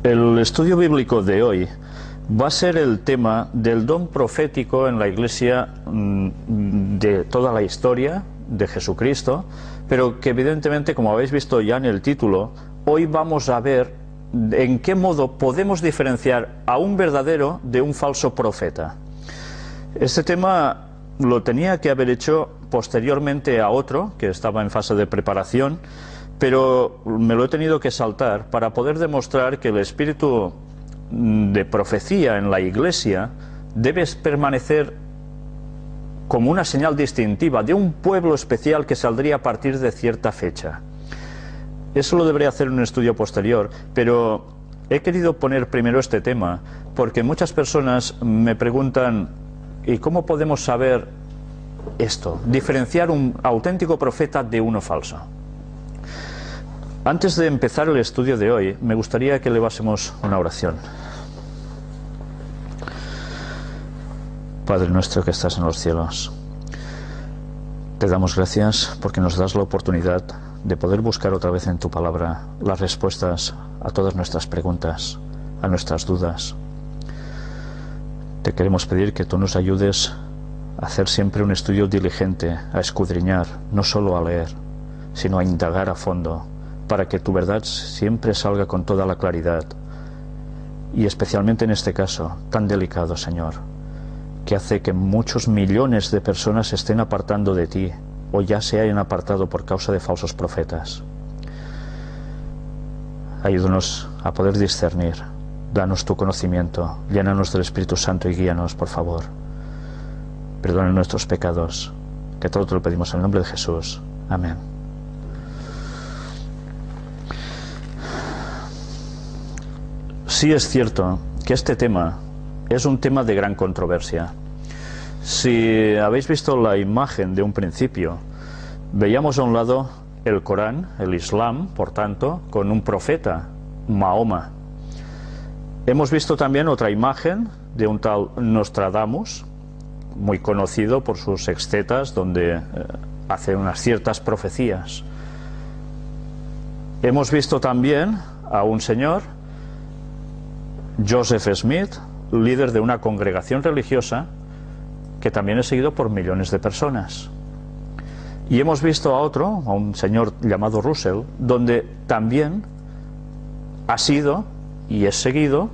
El estudio bíblico de hoy va a ser el tema del don profético en la Iglesia de toda la historia de Jesucristo, pero que evidentemente, como habéis visto ya en el título, hoy vamos a ver en qué modo podemos diferenciar a un verdadero de un falso profeta. Este tema lo tenía que haber hecho posteriormente a otro que estaba en fase de preparación, pero me lo he tenido que saltar para poder demostrar que el espíritu de profecía en la Iglesia debe permanecer como una señal distintiva de un pueblo especial que saldría a partir de cierta fecha. Eso lo debería hacer en un estudio posterior, pero he querido poner primero este tema porque muchas personas me preguntan: ¿y cómo podemos saber esto? Diferenciar un auténtico profeta de uno falso. Antes de empezar el estudio de hoy, me gustaría que elevásemos una oración. Padre nuestro que estás en los cielos, te damos gracias porque nos das la oportunidad de poder buscar otra vez en tu palabra las respuestas a todas nuestras preguntas, a nuestras dudas. Te queremos pedir que tú nos ayudes a hacer siempre un estudio diligente, a escudriñar, no solo a leer, sino a indagar a fondo, para que tu verdad siempre salga con toda la claridad. Y especialmente en este caso tan delicado, Señor, que hace que muchos millones de personas se estén apartando de ti, o ya se hayan apartado por causa de falsos profetas. Ayúdanos a poder discernir, danos tu conocimiento, llénanos del Espíritu Santo y guíanos, por favor. Perdona nuestros pecados, que todo te lo pedimos en el nombre de Jesús. Amén. Sí es cierto que este tema es un tema de gran controversia. Si habéis visto la imagen de un principio, veíamos a un lado el Corán, el Islam, por tanto, con un profeta, Mahoma. Hemos visto también otra imagen de un tal Nostradamus, muy conocido por sus sextetas, donde hace unas ciertas profecías. Hemos visto también a un señor, Joseph Smith, líder de una congregación religiosa que también es seguido por millones de personas. Y hemos visto a otro, a un señor llamado Russell, donde también ha sido y es seguido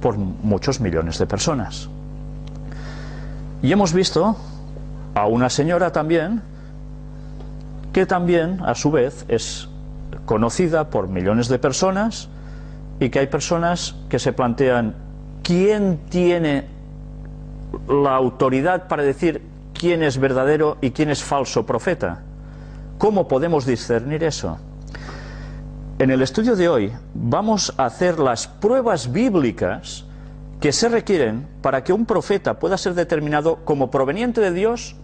por muchos millones de personas. Y hemos visto a una señora también, que también a su vez es conocida por millones de personas, y que hay personas que se plantean: ¿quién tiene la autoridad para decir quién es verdadero y quién es falso profeta? ¿Cómo podemos discernir eso? En el estudio de hoy vamos a hacer las pruebas bíblicas que se requieren para que un profeta pueda ser determinado como proveniente de Dios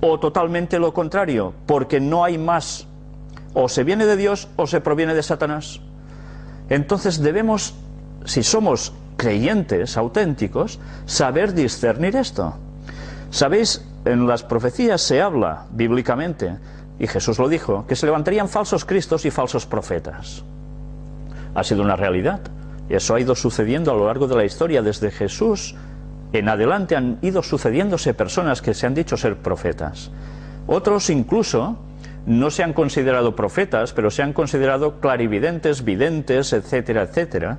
o totalmente lo contrario, porque no hay más. O se viene de Dios o se proviene de Satanás. Entonces debemos, si somos creyentes auténticos, saber discernir esto. Sabéis, en las profecías se habla bíblicamente, y Jesús lo dijo, que se levantarían falsos cristos y falsos profetas. Ha sido una realidad, y eso ha ido sucediendo a lo largo de la historia. Desde Jesús en adelante han ido sucediéndose personas que se han dicho ser profetas. Otros incluso no se han considerado profetas, pero se han considerado clarividentes, videntes, etcétera, etcétera,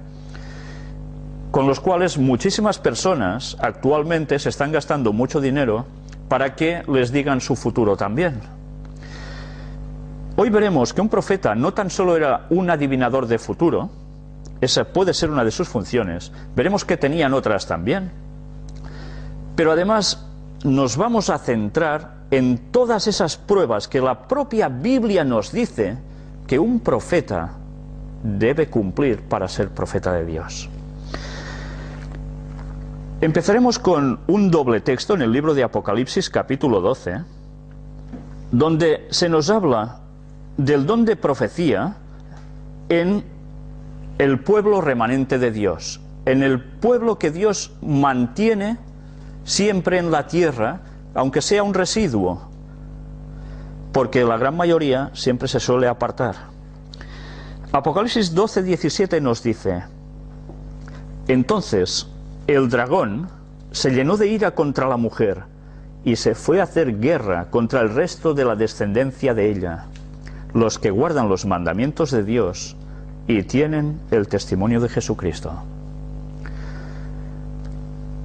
con los cuales muchísimas personas actualmente se están gastando mucho dinero para que les digan su futuro también. Hoy veremos que un profeta no tan solo era un adivinador de futuro, esa puede ser una de sus funciones, veremos que tenían otras también, pero además nos vamos a centrar en todas esas pruebas que la propia Biblia nos dice que un profeta debe cumplir para ser profeta de Dios. Empezaremos con un doble texto en el libro de Apocalipsis, capítulo 12, donde se nos habla del don de profecía en el pueblo remanente de Dios, en el pueblo que Dios mantiene siempre en la tierra, aunque sea un residuo, porque la gran mayoría siempre se suele apartar. Apocalipsis 12:17 nos dice: Entonces el dragón se llenó de ira contra la mujer y se fue a hacer guerra contra el resto de la descendencia de ella, los que guardan los mandamientos de Dios y tienen el testimonio de Jesucristo.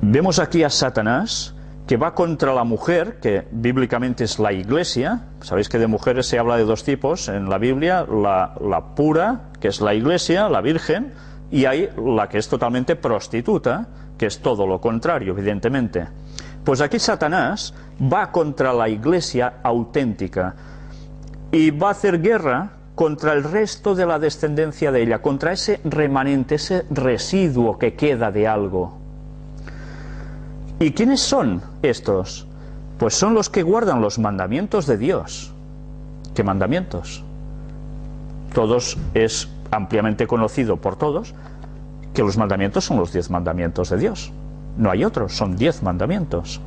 Vemos aquí a Satanás que va contra la mujer, que bíblicamente es la iglesia. Sabéis que de mujeres se habla de dos tipos en la Biblia: la pura, que es la iglesia, la virgen, y hay la que es totalmente prostituta, que es todo lo contrario, evidentemente. Pues aquí Satanás va contra la iglesia auténtica y va a hacer guerra contra el resto de la descendencia de ella, contra ese remanente, ese residuo que queda de algo. ¿Y quiénes son estos? Pues son los que guardan los mandamientos de Dios. ¿Qué mandamientos? Todos es ampliamente conocido por todos que los mandamientos son los 10 mandamientos de Dios. No hay otros, son 10 mandamientos.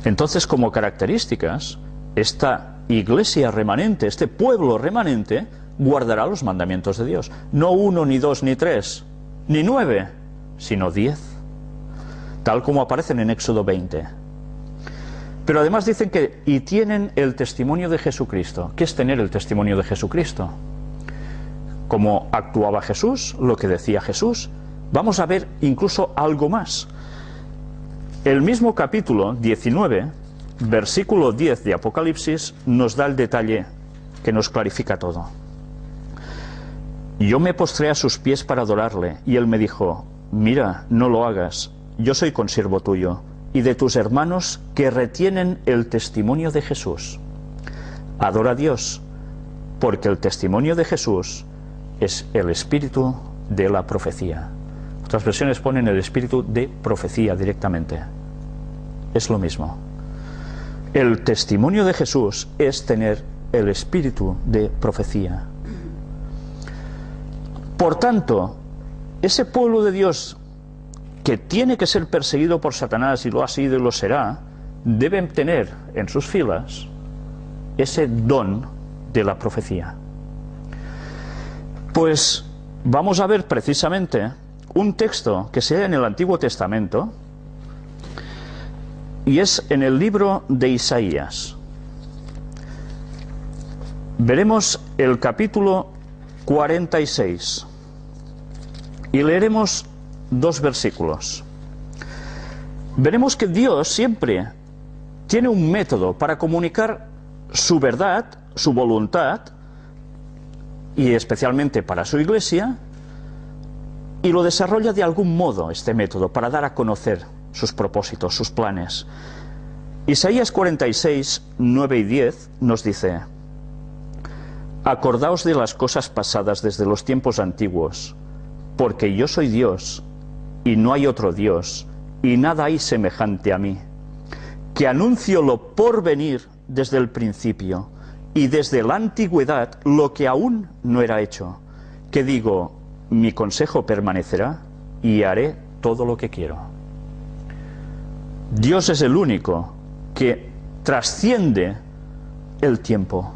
Entonces, como características, esta iglesia remanente, este pueblo remanente, guardará los mandamientos de Dios. No 1, ni 2, ni 3, ni 9, sino 10. Tal como aparecen en Éxodo 20. Pero además dicen que y tienen el testimonio de Jesucristo. ¿Qué es tener el testimonio de Jesucristo? Cómo actuaba Jesús, lo que decía Jesús. Vamos a ver incluso algo más. El mismo capítulo 19, versículo 10 de Apocalipsis, nos da el detalle que nos clarifica todo. Yo me postré a sus pies para adorarle, y él me dijo: mira, no lo hagas, yo soy consiervo tuyo y de tus hermanos que retienen el testimonio de Jesús. Adora a Dios, porque el testimonio de Jesús es el espíritu de la profecía. Otras versiones ponen el espíritu de profecía directamente. Es lo mismo. El testimonio de Jesús es tener el espíritu de profecía. Por tanto, ese pueblo de Dios que tiene que ser perseguido por Satanás, y lo ha sido y lo será, deben tener en sus filas ese don de la profecía. Pues vamos a ver precisamente un texto que se halla en el Antiguo Testamento, y es en el libro de Isaías. Veremos el capítulo 46 y leeremos 2 versículos. Veremos que Dios siempre tiene un método para comunicar su verdad, su voluntad, y especialmente para su iglesia, y lo desarrolla de algún modo este método para dar a conocer sus propósitos, sus planes. Isaías 46, 9 y 10 nos dice: acordaos de las cosas pasadas desde los tiempos antiguos, porque yo soy Dios y no hay otro Dios, y nada hay semejante a mí, que anuncio lo por venir desde el principio, y desde la antigüedad lo que aún no era hecho, que digo, mi consejo permanecerá, y haré todo lo que quiero. Dios es el único que trasciende el tiempo,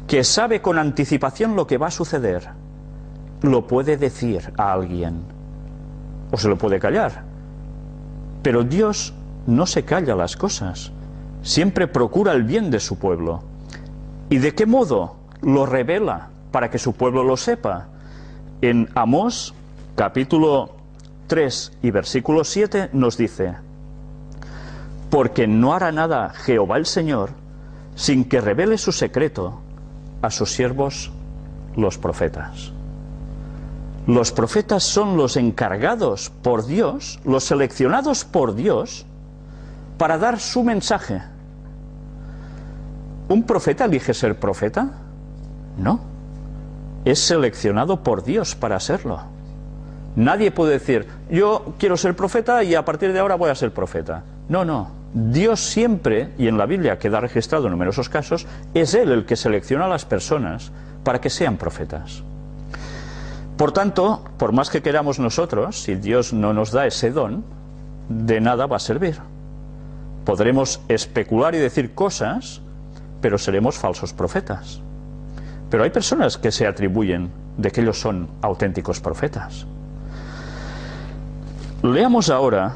que sabe con anticipación lo que va a suceder. Lo puede decir a alguien, o se lo puede callar, pero Dios no se calla las cosas, siempre procura el bien de su pueblo. ¿Y de qué modo lo revela para que su pueblo lo sepa? En Amós, capítulo 3 y versículo 7 nos dice: porque no hará nada Jehová el Señor sin que revele su secreto a sus siervos los profetas. Los profetas son los encargados por Dios, los seleccionados por Dios para dar su mensaje. ¿Un profeta elige ser profeta? No. Es seleccionado por Dios para serlo. Nadie puede decir, yo quiero ser profeta y a partir de ahora voy a ser profeta. No, no. Dios siempre, y en la Biblia queda registrado en numerosos casos, es Él el que selecciona a las personas para que sean profetas. Por tanto, por más que queramos nosotros, si Dios no nos da ese don, de nada va a servir. Podremos especular y decir cosas, pero seremos falsos profetas. Pero hay personas que se atribuyen de que ellos son auténticos profetas. Leamos ahora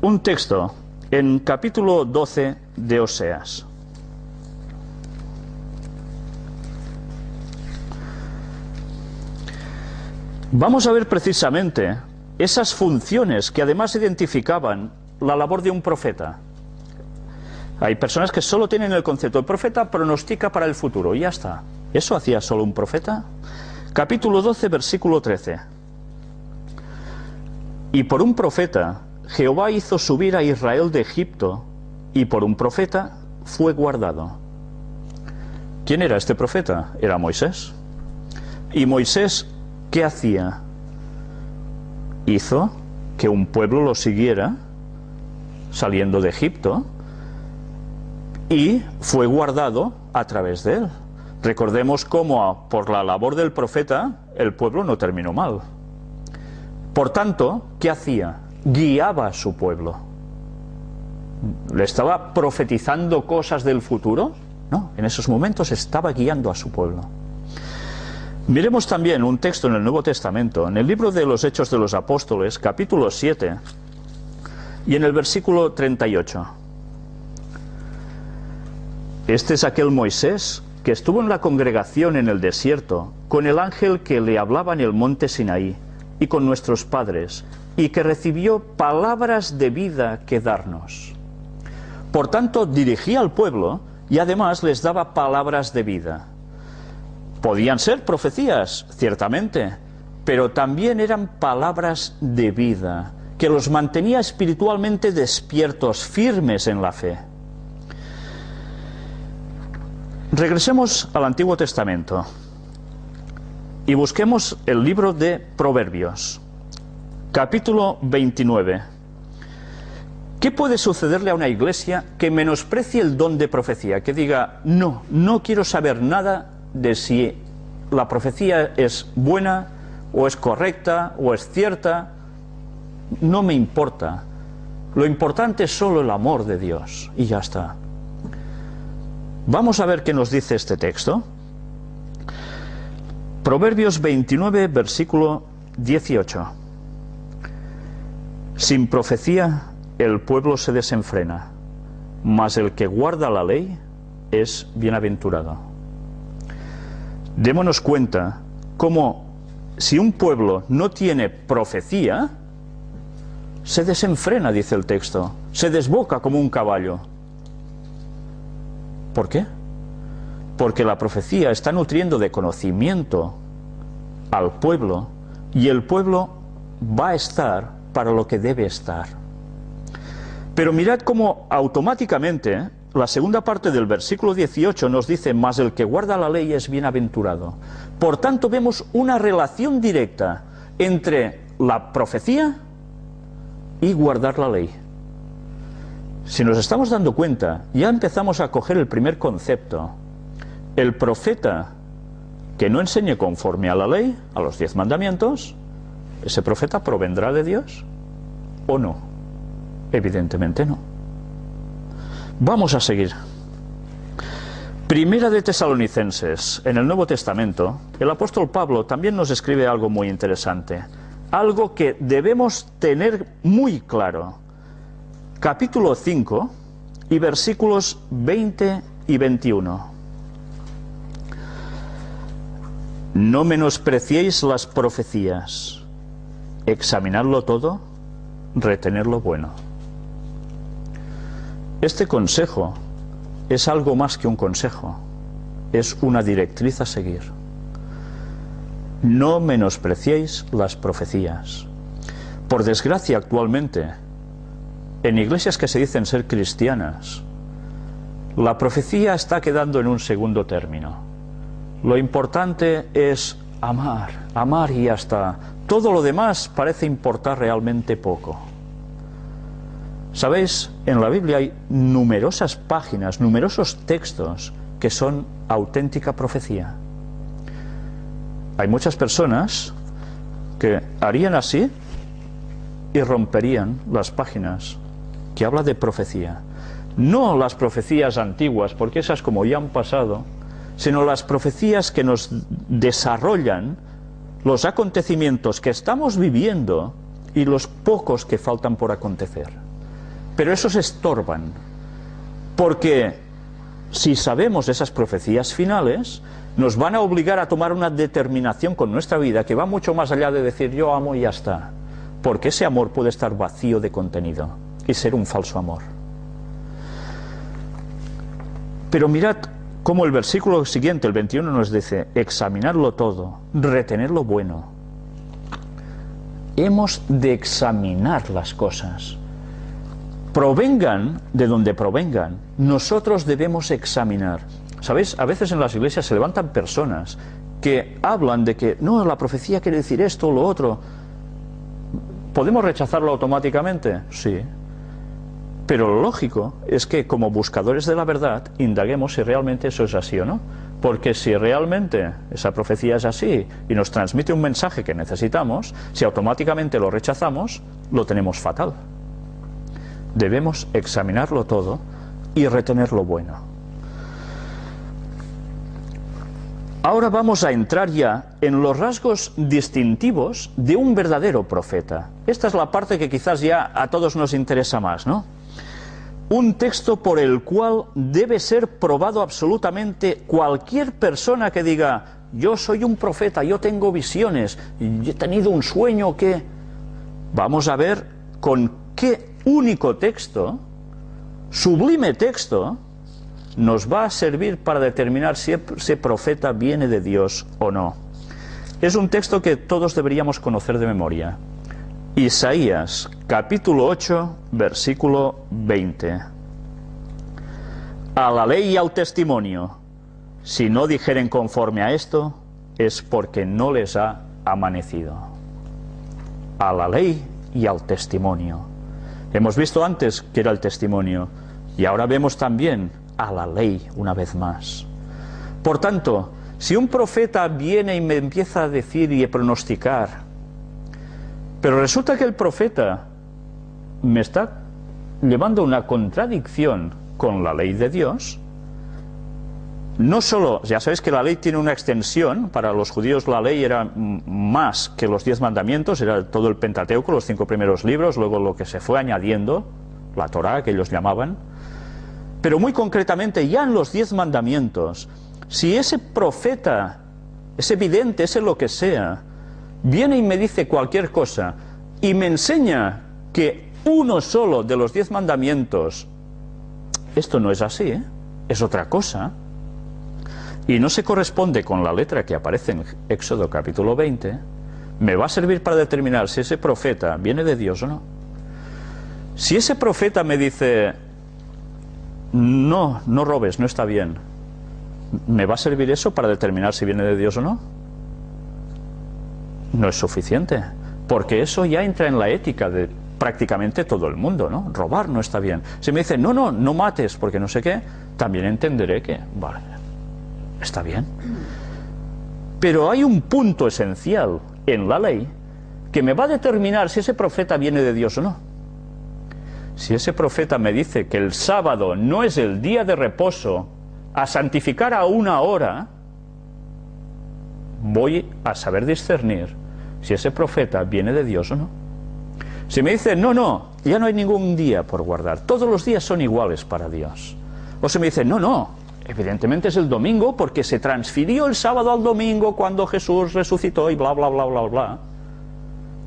un texto en capítulo 12 de Oseas. Vamos a ver precisamente esas funciones que además identificaban la labor de un profeta. Hay personas que solo tienen el concepto de profeta, pronostica para el futuro, y ya está. ¿Eso hacía solo un profeta? Capítulo 12, versículo 13. Y por un profeta Jehová hizo subir a Israel de Egipto, y por un profeta fue guardado. ¿Quién era este profeta? Era Moisés. ¿Y Moisés qué hacía? Hizo que un pueblo lo siguiera saliendo de Egipto y fue guardado a través de él. Recordemos cómo por la labor del profeta el pueblo no terminó mal. Por tanto, ¿qué hacía? Guiaba a su pueblo. ¿Le estaba profetizando cosas del futuro? No, en esos momentos estaba guiando a su pueblo. Miremos también un texto en el Nuevo Testamento, en el libro de los Hechos de los Apóstoles, capítulo 7, y en el versículo 38. Este es aquel Moisés que estuvo en la congregación en el desierto, con el ángel que le hablaba en el monte Sinaí, y con nuestros padres, y que recibió palabras de vida que darnos. Por tanto, dirigía al pueblo, y además les daba palabras de vida. Podían ser profecías, ciertamente, pero también eran palabras de vida, que los mantenía espiritualmente despiertos, firmes en la fe. Regresemos al Antiguo Testamento y busquemos el libro de Proverbios, capítulo 29. ¿Qué puede sucederle a una iglesia que menosprecie el don de profecía? Que diga, no quiero saber nada de si la profecía es buena, o es correcta, o es cierta. No me importa. Lo importante es solo el amor de Dios, y ya está. Vamos a ver qué nos dice este texto. Proverbios 29, versículo 18. Sin profecía el pueblo se desenfrena, mas el que guarda la ley es bienaventurado. Démonos cuenta cómo si un pueblo no tiene profecía, se desenfrena, dice el texto, se desboca como un caballo. ¿Por qué? Porque la profecía está nutriendo de conocimiento al pueblo, y el pueblo va a estar para lo que debe estar. Pero mirad cómo automáticamente la segunda parte del versículo 18 nos dice, mas el que guarda la ley es bienaventurado. Por tanto, vemos una relación directa entre la profecía y guardar la ley. Si nos estamos dando cuenta, ya empezamos a coger el primer concepto. El profeta que no enseñe conforme a la ley, a los 10 mandamientos, ¿ese profeta provendrá de Dios o no? Evidentemente no. Vamos a seguir. Primera de Tesalonicenses, en el Nuevo Testamento, el apóstol Pablo también nos escribe algo muy interesante, algo que debemos tener muy claro. Capítulo 5 y versículos 20 y 21. No menospreciéis las profecías, examinadlo todo, retened lo bueno. Este consejo es algo más que un consejo, es una directriz a seguir. No menospreciéis las profecías. Por desgracia, actualmente, en iglesias que se dicen ser cristianas, la profecía está quedando en un segundo término. Lo importante es amar y ya está. Todo lo demás parece importar realmente poco. ¿Sabéis? En la Biblia hay numerosas páginas, numerosos textos que son auténtica profecía. Hay muchas personas que harían así y romperían las páginas que habla de profecía. No las profecías antiguas, porque esas como ya han pasado, sino las profecías que nos desarrollan los acontecimientos que estamos viviendo y los pocos que faltan por acontecer. Pero esos estorban, porque si sabemos esas profecías finales, nos van a obligar a tomar una determinación con nuestra vida que va mucho más allá de decir yo amo y ya está, porque ese amor puede estar vacío de contenido y ser un falso amor. Pero mirad cómo el versículo siguiente, el 21, nos dice: examinarlo todo, retener lo bueno. Hemos de examinar las cosas. Provengan de donde provengan, nosotros debemos examinar. ¿Sabéis? A veces en las iglesias se levantan personas que hablan de que no, la profecía quiere decir esto o lo otro. ¿Podemos rechazarlo automáticamente? Sí. Pero lo lógico es que como buscadores de la verdad indaguemos si realmente eso es así o no. Porque si realmente esa profecía es así y nos transmite un mensaje que necesitamos, si automáticamente lo rechazamos, lo tenemos fatal. Debemos examinarlo todo y retener lo bueno. Ahora vamos a entrar ya en los rasgos distintivos de un verdadero profeta. Esta es la parte que quizás ya a todos nos interesa más, ¿no? Un texto por el cual debe ser probado absolutamente cualquier persona que diga yo soy un profeta, yo tengo visiones, yo he tenido un sueño que... Vamos a ver con qué único texto, sublime texto, nos va a servir para determinar si ese profeta viene de Dios o no. Es un texto que todos deberíamos conocer de memoria. Isaías, capítulo 8, versículo 20. A la ley y al testimonio, si no dijeren conforme a esto, es porque no les ha amanecido. A la ley y al testimonio. Hemos visto antes que era el testimonio, y ahora vemos también a la ley una vez más. Por tanto, si un profeta viene y me empieza a decir y a pronosticar, pero resulta que el profeta me está llevando una contradicción con la ley de Dios, no solo, ya sabéis que la ley tiene una extensión, para los judíos la ley era más que los 10 mandamientos, era todo el Pentateuco, los 5 primeros libros, luego lo que se fue añadiendo, la Torá que ellos llamaban, pero muy concretamente ya en los 10 mandamientos, si ese profeta, ese vidente, ese lo que sea, viene y me dice cualquier cosa y me enseña que uno solo de los 10 mandamientos, esto no es así, es otra cosa, y no se corresponde con la letra que aparece en Éxodo capítulo 20, me va a servir para determinar si ese profeta viene de Dios o no. Si ese profeta me dice no, no robes, no está bien, ¿me va a servir eso para determinar si viene de Dios o no? No es suficiente, porque eso ya entra en la ética de prácticamente todo el mundo, ¿no? Robar no está bien. Si me dice no, no, no mates porque no sé qué, también entenderé que, vale, está bien. Pero hay un punto esencial en la ley que me va a determinar si ese profeta viene de Dios o no. Si ese profeta me dice que el sábado no es el día de reposo a santificar a una hora, voy a saber discernir si ese profeta viene de Dios o no. Si me dice, no, no, ya no hay ningún día por guardar, todos los días son iguales para Dios. O se me dice, no, no, evidentemente es el domingo porque se transfirió el sábado al domingo cuando Jesús resucitó y bla, bla, bla, bla, bla.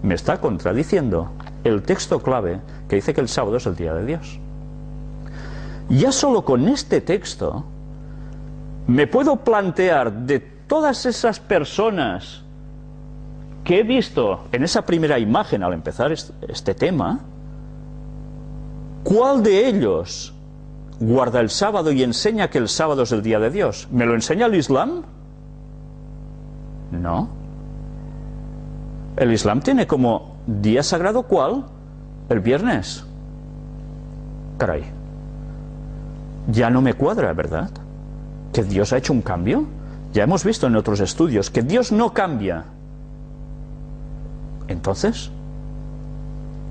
Me está contradiciendo el texto clave que dice que el sábado es el día de Dios. Ya solo con este texto me puedo plantear de todas esas personas que he visto en esa primera imagen al empezar este tema, ¿cuál de ellos guarda el sábado y enseña que el sábado es el día de Dios? ¿Me lo enseña el Islam? No. El Islam tiene como día sagrado, ¿cuál? El viernes. Caray. Ya no me cuadra, ¿verdad? ¿Que Dios ha hecho un cambio? Ya hemos visto en otros estudios que Dios no cambia. Entonces,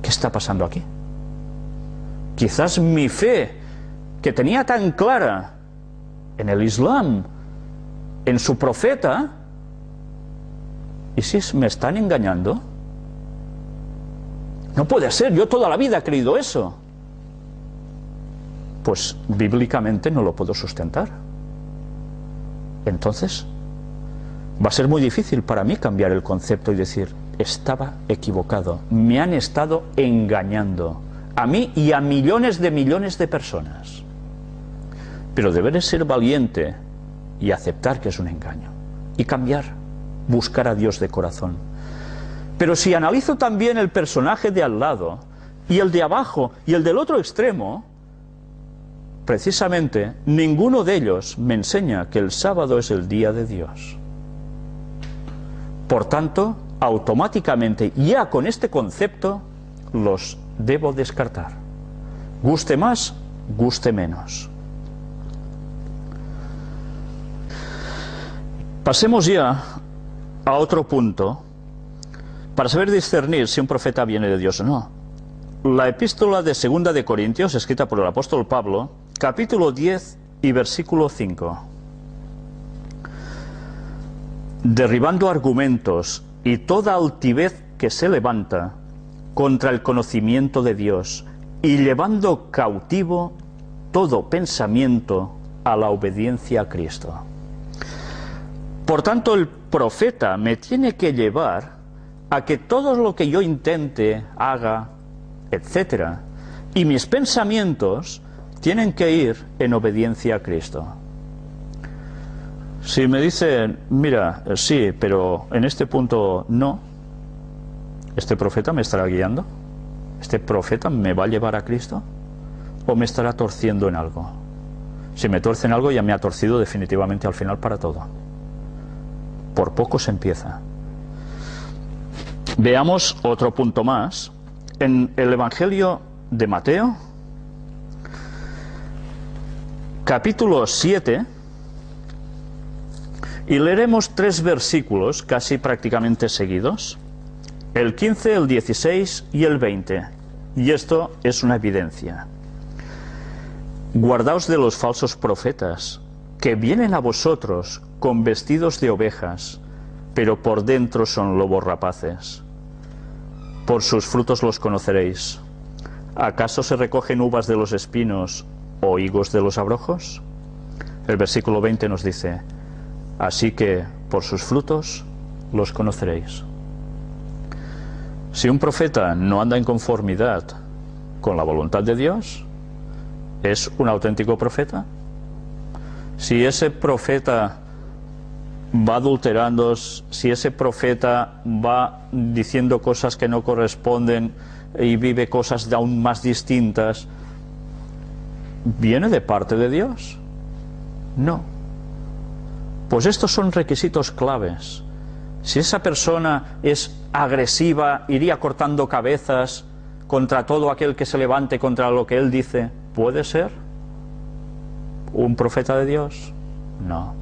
¿qué está pasando aquí? Quizás mi fe, que tenía tan clara en el Islam, en su profeta, ¿y si me están engañando? No puede ser, yo toda la vida he creído eso. Pues bíblicamente no lo puedo sustentar. Entonces, va a ser muy difícil para mí cambiar el concepto y decir, estaba equivocado, me han estado engañando, a mí y a millones de personas. Pero deberé ser valiente y aceptar que es un engaño, y cambiar, buscar a Dios de corazón. Pero si analizo también el personaje de al lado, y el de abajo, y el del otro extremo, precisamente ninguno de ellos me enseña que el sábado es el día de Dios. Por tanto, automáticamente, ya con este concepto, los debo descartar. Guste más, guste menos. Pasemos ya a otro punto para saber discernir si un profeta viene de Dios o no. La epístola de 2 de Corintios, escrita por el apóstol Pablo, capítulo 10 y versículo 5. Derribando argumentos y toda altivez que se levanta contra el conocimiento de Dios y llevando cautivo todo pensamiento a la obediencia a Cristo. Por tanto, el profeta me tiene que llevar a que todo lo que yo intente, haga, etcétera, y mis pensamientos tienen que ir en obediencia a Cristo. Si me dicen, mira, sí, pero en este punto no, ¿este profeta me estará guiando? ¿Este profeta me va a llevar a Cristo? ¿O me estará torciendo en algo? Si me tuerce en algo, ya me ha torcido definitivamente al final para todo. Por poco se empieza. Veamos otro punto más. En el Evangelio de Mateo, capítulo 7, y leeremos 3 versículos casi prácticamente seguidos, el 15, el 16 y el 20, y esto es una evidencia. Guardaos de los falsos profetas, que vienen a vosotros con vestidos de ovejas, pero por dentro son lobos rapaces. Por sus frutos los conoceréis. ¿Acaso se recogen uvas de los espinos o higos de los abrojos? El versículo 20 nos dice, así que por sus frutos los conoceréis. Si un profeta no anda en conformidad con la voluntad de Dios, ¿es un auténtico profeta? Si ese profeta va adulterando, si ese profeta va diciendo cosas que no corresponden y vive cosas de aún más distintas, ¿viene de parte de Dios? No. Pues estos son requisitos claves. Si esa persona es agresiva, iría cortando cabezas contra todo aquel que se levante contra lo que él dice, ¿puede ser un profeta de Dios? No.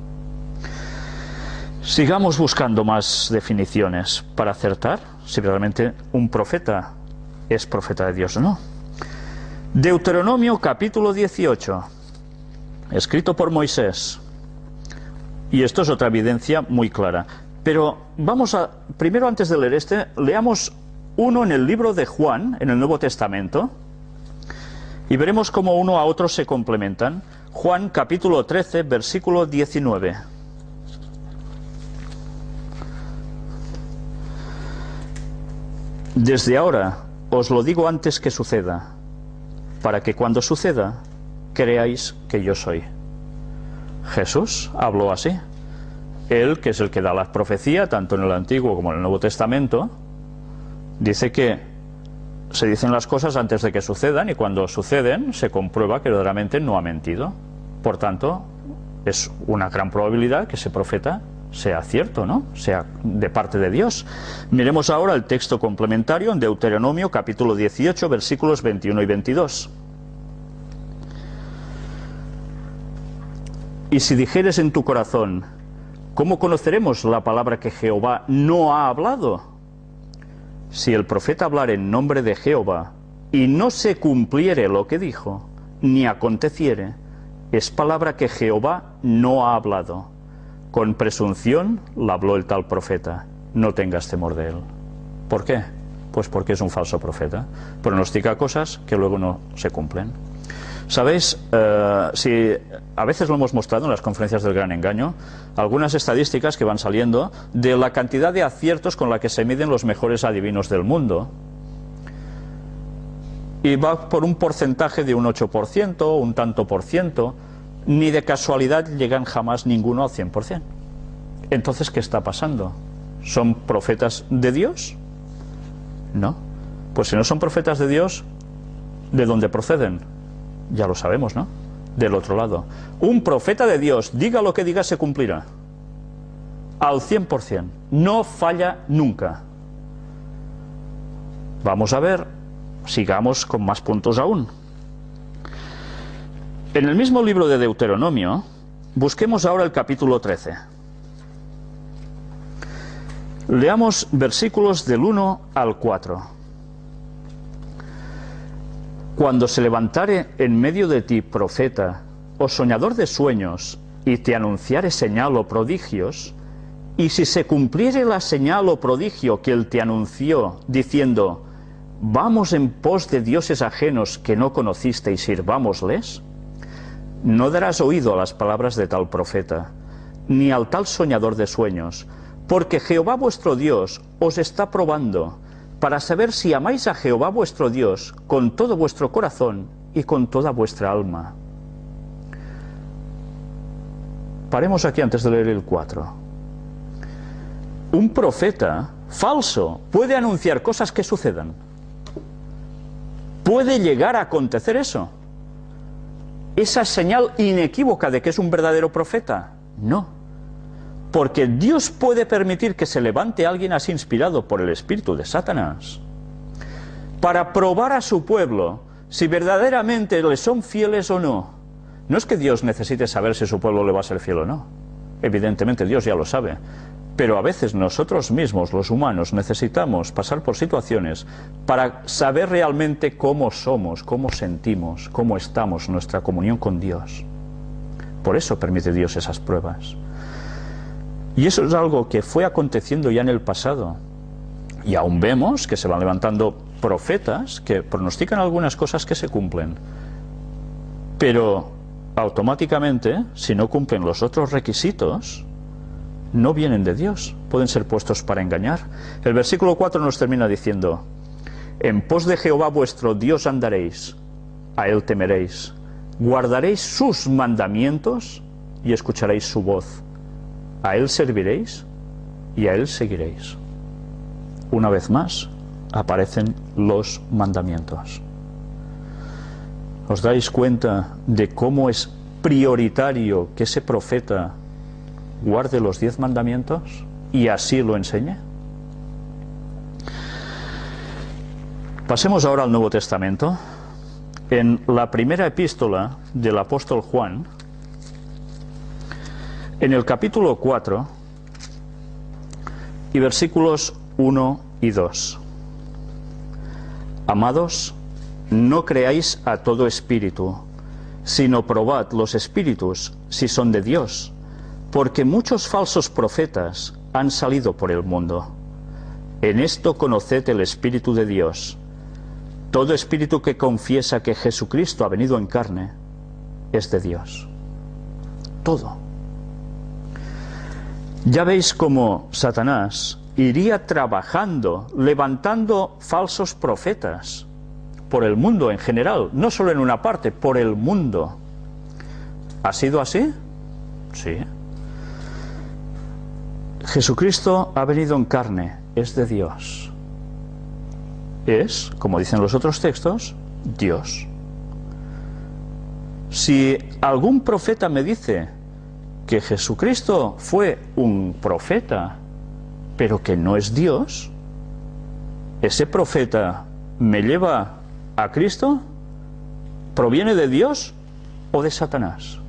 Sigamos buscando más definiciones para acertar si realmente un profeta es profeta de Dios o no. Deuteronomio capítulo 18, escrito por Moisés. Y esto es otra evidencia muy clara. Pero vamos a, primero antes de leer este, leamos uno en el libro de Juan, en el Nuevo Testamento, y veremos cómo uno a otro se complementan. Juan capítulo 13, versículo 19. Desde ahora os lo digo antes que suceda, para que cuando suceda creáis que yo soy. Jesús habló así. Él, que es el que da la profecía, tanto en el Antiguo como en el Nuevo Testamento, dice que se dicen las cosas antes de que sucedan, y cuando suceden se comprueba que verdaderamente no ha mentido. Por tanto, es una gran probabilidad que ese profeta sea cierto, ¿no? Sea de parte de Dios. Miremos ahora el texto complementario en Deuteronomio capítulo 18, versículos 21 y 22. Y si dijeres en tu corazón, ¿cómo conoceremos la palabra que Jehová no ha hablado? Si el profeta hablare en nombre de Jehová y no se cumpliere lo que dijo, ni aconteciere, es palabra que Jehová no ha hablado. Con presunción la habló el tal profeta. No tengas temor de él. ¿Por qué? Pues porque es un falso profeta. Pronostica cosas que luego no se cumplen. ¿Sabéis? Si a veces lo hemos mostrado en las conferencias del Gran Engaño, algunas estadísticas que van saliendo de la cantidad de aciertos con la que se miden los mejores adivinos del mundo. Y va por un porcentaje de un 8%, un tanto por ciento, ni de casualidad llegan jamás ninguno al 100%. Entonces, ¿qué está pasando? ¿Son profetas de Dios? No. Pues si no son profetas de Dios, ¿de dónde proceden? Ya lo sabemos, ¿no? Del otro lado. Un profeta de Dios, diga lo que diga, se cumplirá. Al 100%. No falla nunca. Vamos a ver, sigamos con más puntos aún. En el mismo libro de Deuteronomio, busquemos ahora el capítulo 13. Leamos versículos del 1 al 4. Cuando se levantare en medio de ti profeta o soñador de sueños, y te anunciare señal o prodigios, y si se cumpliere la señal o prodigio que él te anunció, diciendo, vamos en pos de dioses ajenos que no conociste y sirvámosles, no darás oído a las palabras de tal profeta, ni al tal soñador de sueños, porque Jehová vuestro Dios os está probando, para saber si amáis a Jehová vuestro Dios con todo vuestro corazón y con toda vuestra alma. Paremos aquí antes de leer el 4. Un profeta falso puede anunciar cosas que sucedan. ¿Puede llegar a acontecer eso? ¿Esa señal inequívoca de que es un verdadero profeta? No. Porque Dios puede permitir que se levante alguien así inspirado por el espíritu de Satanás para probar a su pueblo si verdaderamente le son fieles o no. No es que Dios necesite saber si su pueblo le va a ser fiel o no. Evidentemente Dios ya lo sabe. Pero a veces nosotros mismos, los humanos, necesitamos pasar por situaciones para saber realmente cómo somos, cómo sentimos, cómo estamos, nuestra comunión con Dios. Por eso permite Dios esas pruebas. Y eso es algo que fue aconteciendo ya en el pasado. Y aún vemos que se van levantando profetas que pronostican algunas cosas que se cumplen. Pero automáticamente, si no cumplen los otros requisitos, no vienen de Dios. Pueden ser puestos para engañar. El versículo 4 nos termina diciendo, en pos de Jehová vuestro Dios andaréis, a él temeréis, guardaréis sus mandamientos y escucharéis su voz. A él serviréis y a él seguiréis. Una vez más aparecen los mandamientos. ¿Os dais cuenta de cómo es prioritario que ese profeta guarde los 10 mandamientos y así lo enseñe? Pasemos ahora al Nuevo Testamento. En la primera epístola del apóstol Juan, en el capítulo 4 y versículos 1 y 2. Amados, no creáis a todo espíritu, sino probad los espíritus si son de Dios, porque muchos falsos profetas han salido por el mundo. En esto conoced el Espíritu de Dios. Todo espíritu que confiesa que Jesucristo ha venido en carne es de Dios. Todo. Ya veis cómo Satanás iría trabajando, levantando falsos profetas por el mundo en general, no solo en una parte, por el mundo. ¿Ha sido así? Sí. Jesucristo ha venido en carne, es de Dios. Es, como dicen los otros textos, Dios. Si algún profeta me dice que Jesucristo fue un profeta, pero que no es Dios, ¿ese profeta me lleva a Cristo? ¿Proviene de Dios o de Satanás?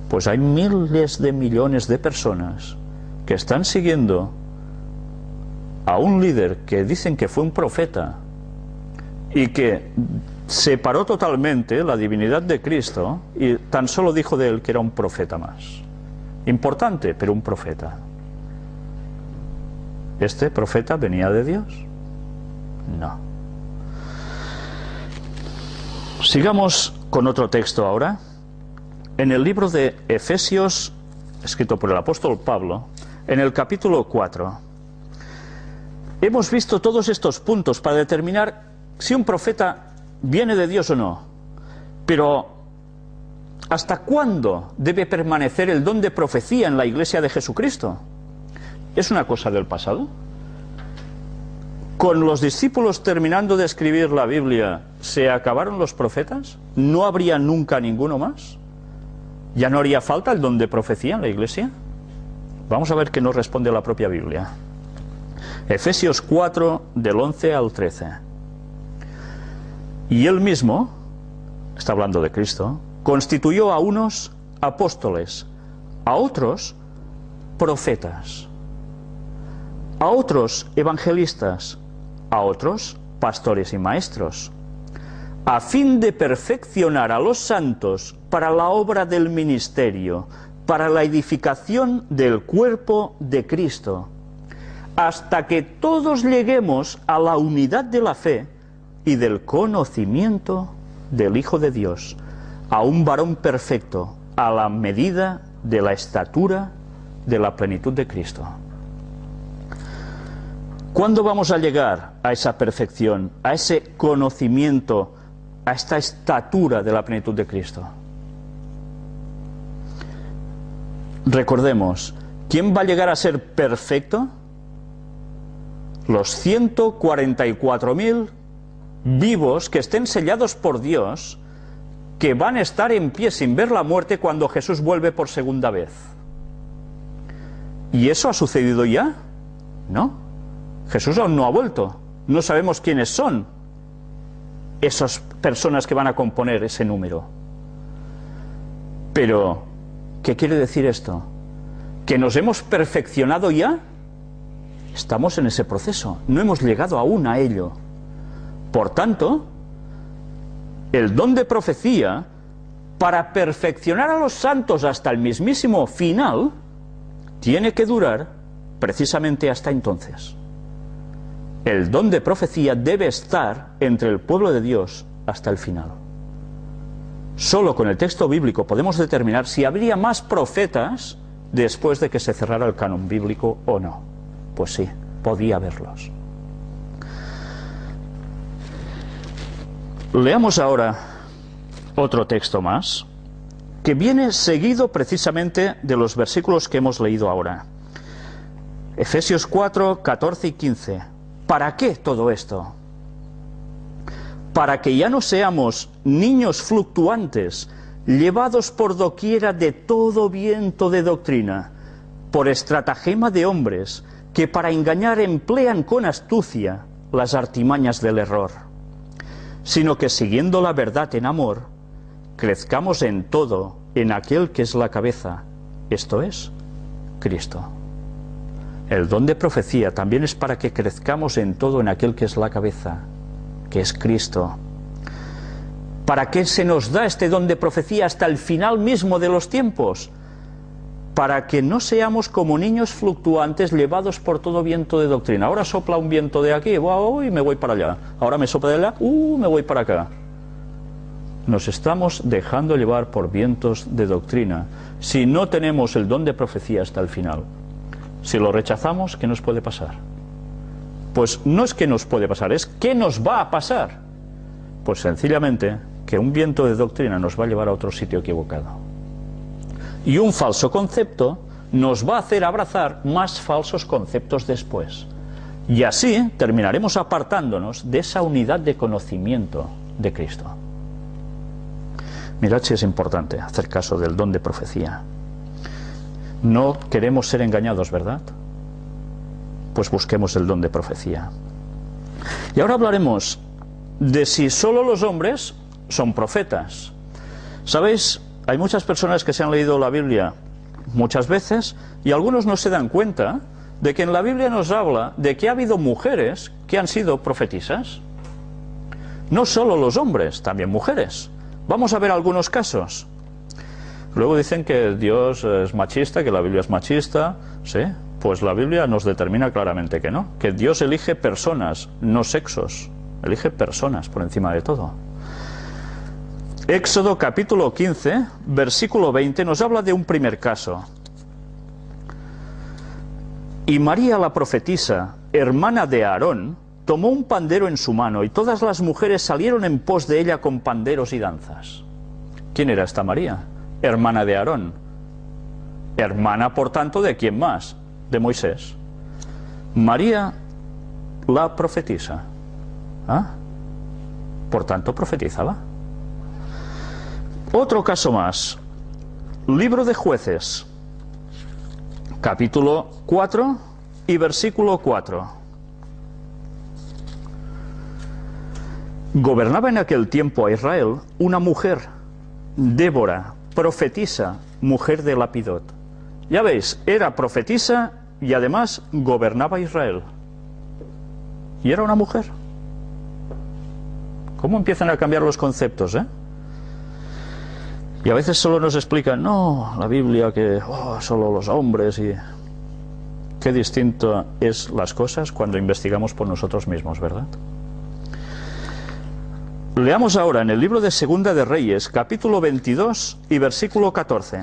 Pues hay miles de millones de personas que están siguiendo a un líder que dicen que fue un profeta y que separó totalmente la divinidad de Cristo y tan solo dijo de él que era un profeta más. Importante, pero un profeta. Este profeta venía de Dios. No. Sigamos con otro texto ahora. En el libro de Efesios, escrito por el apóstol Pablo, en el capítulo 4, hemos visto todos estos puntos para determinar si un profeta viene de Dios o no. Pero, ¿hasta cuándo debe permanecer el don de profecía en la Iglesia de Jesucristo? ¿Es una cosa del pasado? ¿Con los discípulos terminando de escribir la Biblia, se acabaron los profetas? ¿No habría nunca ninguno más? ¿Ya no haría falta el don de profecía en la Iglesia? Vamos a ver qué nos responde la propia Biblia. Efesios 4, del 11 al 13. Y él mismo, está hablando de Cristo, constituyó a unos apóstoles, a otros profetas, a otros evangelistas, a otros pastores y maestros, a fin de perfeccionar a los santos para la obra del ministerio, para la edificación del cuerpo de Cristo, hasta que todos lleguemos a la unidad de la fe y del conocimiento del Hijo de Dios, a un varón perfecto, a la medida de la estatura de la plenitud de Cristo. ¿Cuándo vamos a llegar a esa perfección, a ese conocimiento, a esta estatura de la plenitud de Cristo? Recordemos, ¿quién va a llegar a ser perfecto? Los 144.000 vivos que estén sellados por Dios, que van a estar en pie sin ver la muerte cuando Jesús vuelve por segunda vez. ¿Y eso ha sucedido ya? No. Jesús aún no ha vuelto. No sabemos quiénes son esas personas que van a componer ese número. Pero, ¿qué quiere decir esto? ¿Que nos hemos perfeccionado ya? Estamos en ese proceso, no hemos llegado aún a ello. Por tanto, el don de profecía, para perfeccionar a los santos hasta el mismísimo final, tiene que durar precisamente hasta entonces. El don de profecía debe estar entre el pueblo de Dios hasta el final. Solo con el texto bíblico podemos determinar si habría más profetas después de que se cerrara el canon bíblico o no. Pues sí, podía haberlos. Leamos ahora otro texto más, que viene seguido precisamente de los versículos que hemos leído ahora. Efesios 4, 14 y 15. ¿Para qué todo esto? Para que ya no seamos niños fluctuantes, llevados por doquiera de todo viento de doctrina, por estratagema de hombres, que para engañar emplean con astucia las artimañas del error, sino que siguiendo la verdad en amor, crezcamos en todo en aquel que es la cabeza, esto es, Cristo. El don de profecía también es para que crezcamos en todo en aquel que es la cabeza, que es Cristo. ¿Para qué se nos da este don de profecía hasta el final mismo de los tiempos? Para que no seamos como niños fluctuantes llevados por todo viento de doctrina. Ahora sopla un viento de aquí, y me voy para allá. Ahora me sopla de allá, me voy para acá. Nos estamos dejando llevar por vientos de doctrina si no tenemos el don de profecía hasta el final. Si lo rechazamos, ¿qué nos puede pasar? Pues no es que nos puede pasar, es ¿qué nos va a pasar? Pues sencillamente que un viento de doctrina nos va a llevar a otro sitio equivocado. Y un falso concepto nos va a hacer abrazar más falsos conceptos después. Y así terminaremos apartándonos de esa unidad de conocimiento de Cristo. Mirad si es importante hacer caso del don de profecía. No queremos ser engañados, ¿verdad? Pues busquemos el don de profecía. Y ahora hablaremos de si solo los hombres son profetas. ¿Sabéis? Hay muchas personas que se han leído la Biblia muchas veces y algunos no se dan cuenta de que en la Biblia nos habla de que ha habido mujeres que han sido profetisas. No solo los hombres, también mujeres. Vamos a ver algunos casos. Luego dicen que Dios es machista, que la Biblia es machista. Sí, Pues la Biblia nos determina claramente que no, que Dios elige personas, no sexos, elige personas por encima de todo. Éxodo capítulo 15, versículo 20, nos habla de un primer caso. Y María la profetisa, hermana de Aarón, tomó un pandero en su mano, y todas las mujeres salieron en pos de ella con panderos y danzas. ¿Quién era esta María? Hermana de Aarón. Hermana, por tanto, ¿de quién más? De Moisés. María la profetisa. ¿Ah? Por tanto, profetizaba. Otro caso más. Libro de Jueces, capítulo 4 y versículo 4. Gobernaba en aquel tiempo a Israel una mujer, Débora, profetisa, mujer de Lapidot. Ya veis, era profetisa y además gobernaba Israel. Y era una mujer. ¿Cómo empiezan a cambiar los conceptos, eh? Y a veces solo nos explican, no, la Biblia que solo los hombres y... Qué distinto es las cosas cuando investigamos por nosotros mismos, ¿verdad? Leamos ahora en el libro de Segunda de Reyes, capítulo 22 y versículo 14.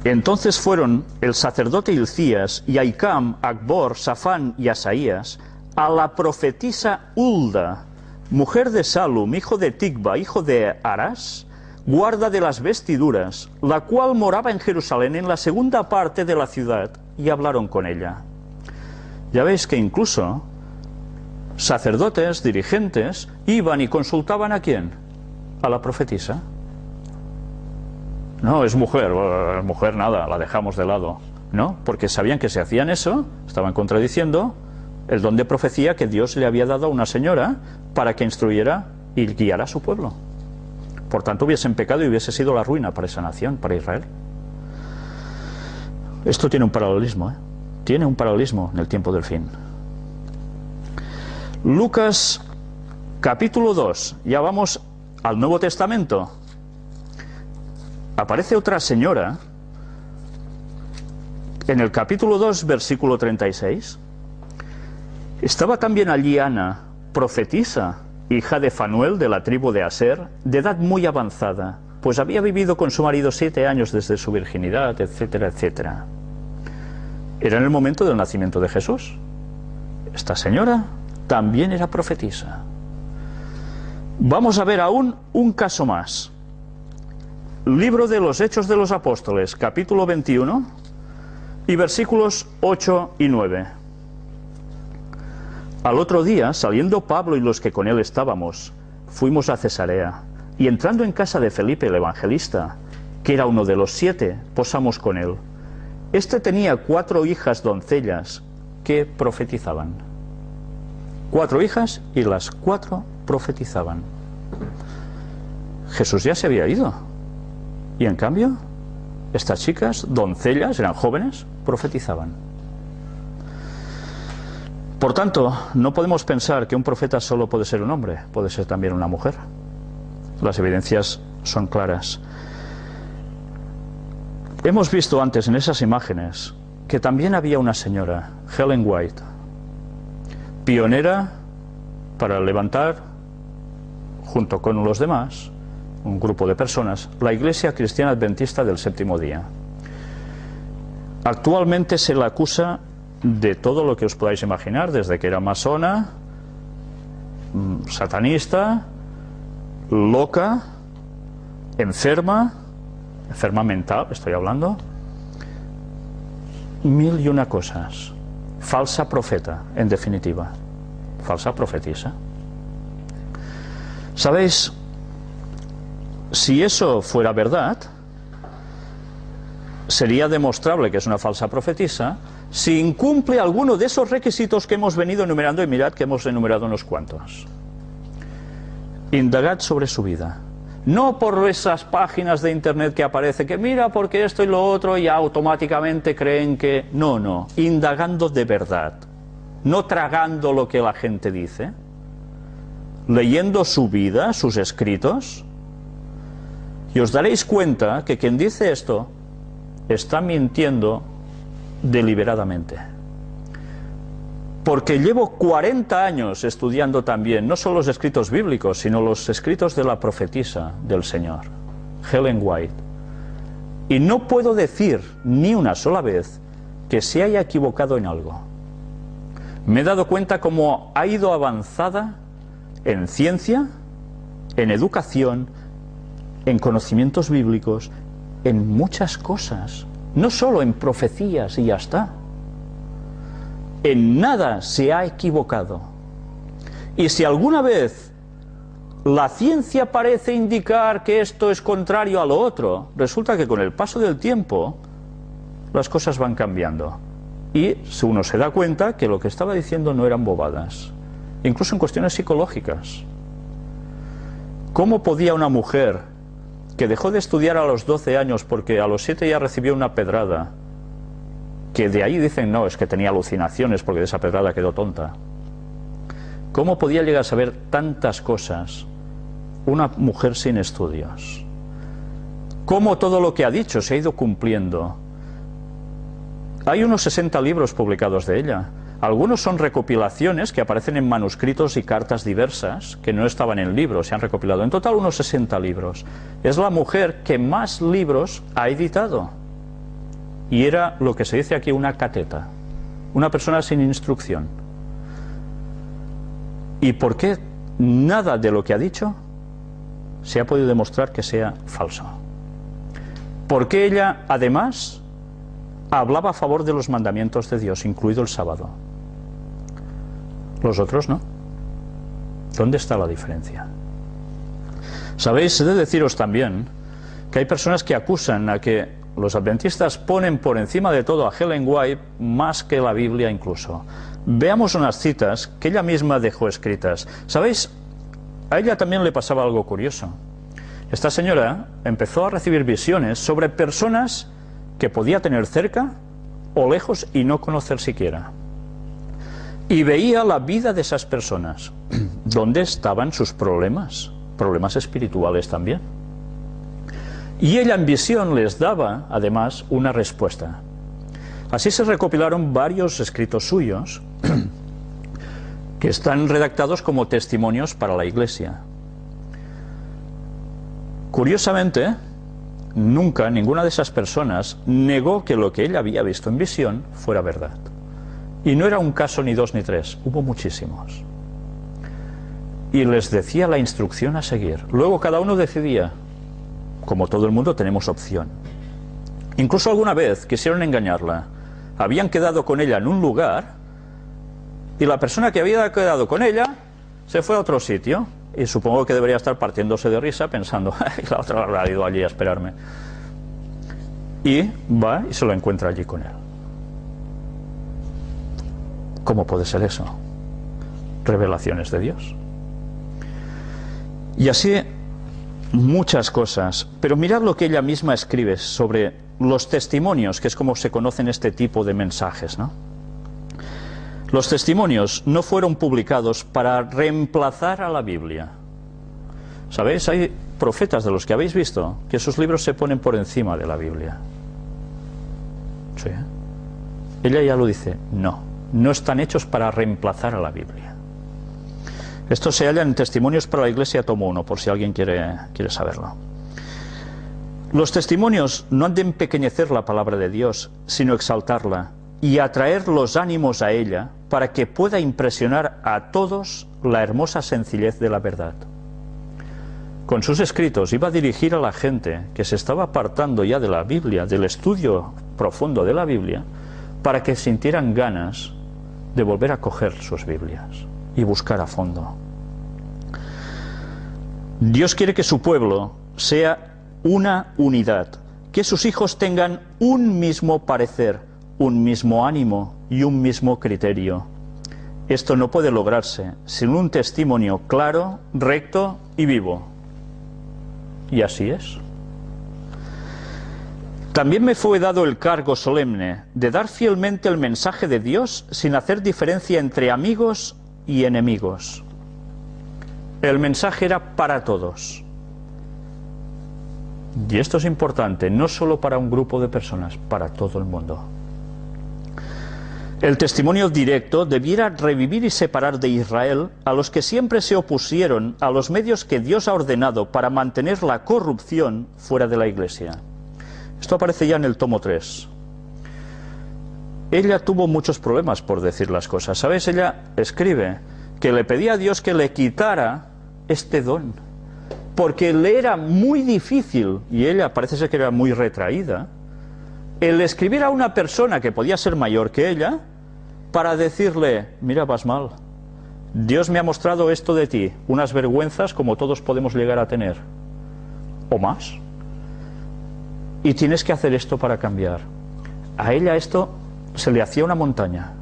Entonces fueron el sacerdote Hilcías y Ahicam, Acbor, Safán y Asaías a la profetisa Hulda, mujer de Salum, hijo de Ticba, hijo de Arás, guarda de las vestiduras, la cual moraba en Jerusalén, en la segunda parte de la ciudad, y hablaron con ella. Ya veis que incluso sacerdotes, dirigentes, iban y consultaban ¿a quién? A la profetisa. No, es mujer, mujer nada, la dejamos de lado. No, porque sabían que si hacían eso, estaban contradiciendo el don de profecía que Dios le había dado a una señora para que instruyera y guiara a su pueblo. Por tanto, hubiesen pecado y hubiese sido la ruina para esa nación, para Israel. Esto tiene un paralelismo, ¿eh? Tiene un paralelismo en el tiempo del fin. Lucas, capítulo 2, ya vamos al Nuevo Testamento. Aparece otra señora en el capítulo 2, versículo 36. Estaba también allí Ana, profetisa, hija de Fanuel de la tribu de Aser, de edad muy avanzada, pues había vivido con su marido 7 años desde su virginidad, etcétera, etcétera. Era en el momento del nacimiento de Jesús. Esta señora también era profetisa. Vamos a ver aún un caso más. Libro de los Hechos de los Apóstoles, capítulo 21 y versículos 8 y 9. Al otro día, saliendo Pablo y los que con él estábamos, fuimos a Cesarea, y entrando en casa de Felipe el evangelista, que era uno de los 7, posamos con él. Este tenía 4 hijas doncellas que profetizaban. 4 hijas y las 4 profetizaban. Jesús ya se había ido. Y en cambio, estas chicas, doncellas, eran jóvenes, profetizaban. Por tanto, no podemos pensar que un profeta solo puede ser un hombre, puede ser también una mujer. Las evidencias son claras. Hemos visto antes en esas imágenes que también había una señora, Ellen White, pionera para levantar, junto con los demás, un grupo de personas, la Iglesia Cristiana Adventista del Séptimo Día. Actualmente se la acusa de todo lo que os podáis imaginar, desde que era masona, satanista, loca, enferma mental, estoy hablando, 1001 cosas. Falsa profeta, en definitiva, falsa profetisa. ¿Sabéis? Si eso fuera verdad, sería demostrable que es una falsa profetisa si incumple alguno de esos requisitos que hemos venido enumerando, y mirad que hemos enumerado unos cuantos. Indagad sobre su vida. No por esas páginas de internet que aparece que mira porque esto y lo otro y automáticamente creen que... No, indagando de verdad. No tragando lo que la gente dice. Leyendo su vida, sus escritos. Y os daréis cuenta que quien dice esto está mintiendo deliberadamente. Porque llevo 40 años estudiando también, no solo los escritos bíblicos, sino los escritos de la profetisa del Señor, Ellen White. Y no puedo decir ni una sola vez que se haya equivocado en algo. Me he dado cuenta cómo ha ido avanzada en ciencia, en educación, en conocimientos bíblicos, en muchas cosas, no solo en profecías y ya está. En nada se ha equivocado. Y si alguna vez la ciencia parece indicar que esto es contrario a lo otro, resulta que con el paso del tiempo las cosas van cambiando. Y uno se da cuenta que lo que estaba diciendo no eran bobadas, incluso en cuestiones psicológicas. ¿Cómo podía una mujer que dejó de estudiar a los 12 años porque a los 7 ya recibió una pedrada, que de ahí dicen no, es que tenía alucinaciones porque de esa pedrada quedó tonta? ¿Cómo podía llegar a saber tantas cosas una mujer sin estudios? ¿Cómo todo lo que ha dicho se ha ido cumpliendo? Hay unos 60 libros publicados de ella. Algunos son recopilaciones que aparecen en manuscritos y cartas diversas, que no estaban en libros, se han recopilado. En total unos 60 libros. Es la mujer que más libros ha editado. Y era lo que se dice aquí una cateta, una persona sin instrucción. ¿Y por qué nada de lo que ha dicho se ha podido demostrar que sea falso? ¿Por qué ella, además, hablaba a favor de los mandamientos de Dios, incluido el sábado? Los otros no. ¿Dónde está la diferencia? Sabéis, he de deciros también que hay personas que acusan a que los adventistas ponen por encima de todo a Ellen White más que la Biblia incluso. Veamos unas citas que ella misma dejó escritas. ¿Sabéis? A ella también le pasaba algo curioso. Esta señora empezó a recibir visiones sobre personas que podía tener cerca o lejos y no conocer siquiera. Y veía la vida de esas personas. ¿Dónde estaban sus problemas? Problemas espirituales también. Y ella en visión les daba, además, una respuesta. Así se recopilaron varios escritos suyos que están redactados como testimonios para la Iglesia. Curiosamente, nunca ninguna de esas personas negó que lo que ella había visto en visión fuera verdad. Y no era un caso ni dos ni tres, hubo muchísimos. Y les decía la instrucción a seguir. Luego cada uno decidía. Como todo el mundo tenemos opción. Incluso alguna vez quisieron engañarla. Habían quedado con ella en un lugar y la persona que había quedado con ella se fue a otro sitio. Y supongo que debería estar partiéndose de risa pensando, la otra habrá ido allí a esperarme. Y va y se lo encuentra allí con él. ¿Cómo puede ser eso? Revelaciones de Dios. Y así muchas cosas, pero mirad lo que ella misma escribe sobre los testimonios, que es como se conocen este tipo de mensajes, ¿no? Los testimonios no fueron publicados para reemplazar a la Biblia. ¿Sabéis? Hay profetas de los que habéis visto que sus libros se ponen por encima de la Biblia. ¿Sí? Ella ya lo dice, no están hechos para reemplazar a la Biblia. Esto se halla en Testimonios para la Iglesia, tomo 1, por si alguien quiere saberlo. Los testimonios no han de empequeñecer la palabra de Dios, sino exaltarla y atraer los ánimos a ella para que pueda impresionar a todos la hermosa sencillez de la verdad. Con sus escritos iba a dirigir a la gente que se estaba apartando ya de la Biblia, del estudio profundo de la Biblia, para que sintieran ganas de volver a coger sus Biblias y buscar a fondo. Dios quiere que su pueblo sea una unidad, que sus hijos tengan un mismo parecer, un mismo ánimo y un mismo criterio. Esto no puede lograrse sin un testimonio claro, recto y vivo. Y así es. También me fue dado el cargo solemne de dar fielmente el mensaje de Dios sin hacer diferencia entre amigos y enemigos. El mensaje era para todos. Y esto es importante, no solo para un grupo de personas, para todo el mundo. El testimonio directo debiera revivir y separar de Israel a los que siempre se opusieron a los medios que Dios ha ordenado para mantener la corrupción fuera de la Iglesia. Esto aparece ya en el tomo 3. Ella tuvo muchos problemas por decir las cosas. ¿Sabes? Ella escribe que le pedía a Dios que le quitara este don, porque le era muy difícil, y ella parece ser que era muy retraída, el escribir a una persona que podía ser mayor que ella, para decirle, mira, vas mal, Dios me ha mostrado esto de ti, unas vergüenzas como todos podemos llegar a tener, o más, y tienes que hacer esto para cambiar. A ella esto se le hacía una montaña,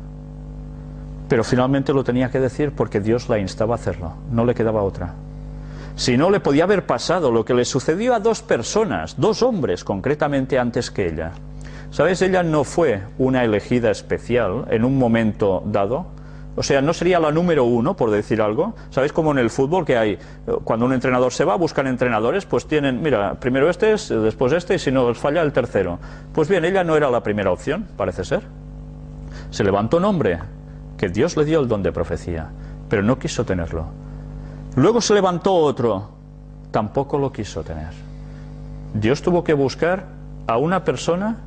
pero finalmente lo tenía que decir porque Dios la instaba a hacerlo, no le quedaba otra. Si no, le podía haber pasado lo que le sucedió a dos personas, dos hombres concretamente antes que ella. ¿Sabes? Ella no fue una elegida especial en un momento dado. O sea, no sería la número uno, por decir algo. ¿Sabéis? Como en el fútbol que hay, cuando un entrenador se va, buscan entrenadores, pues tienen, mira, primero este, después este, y si no falla el tercero. Pues bien, ella no era la primera opción, parece ser. Se levantó un hombre que Dios le dio el don de profecía, pero no quiso tenerlo. Luego se levantó otro, tampoco lo quiso tener. Dios tuvo que buscar a una persona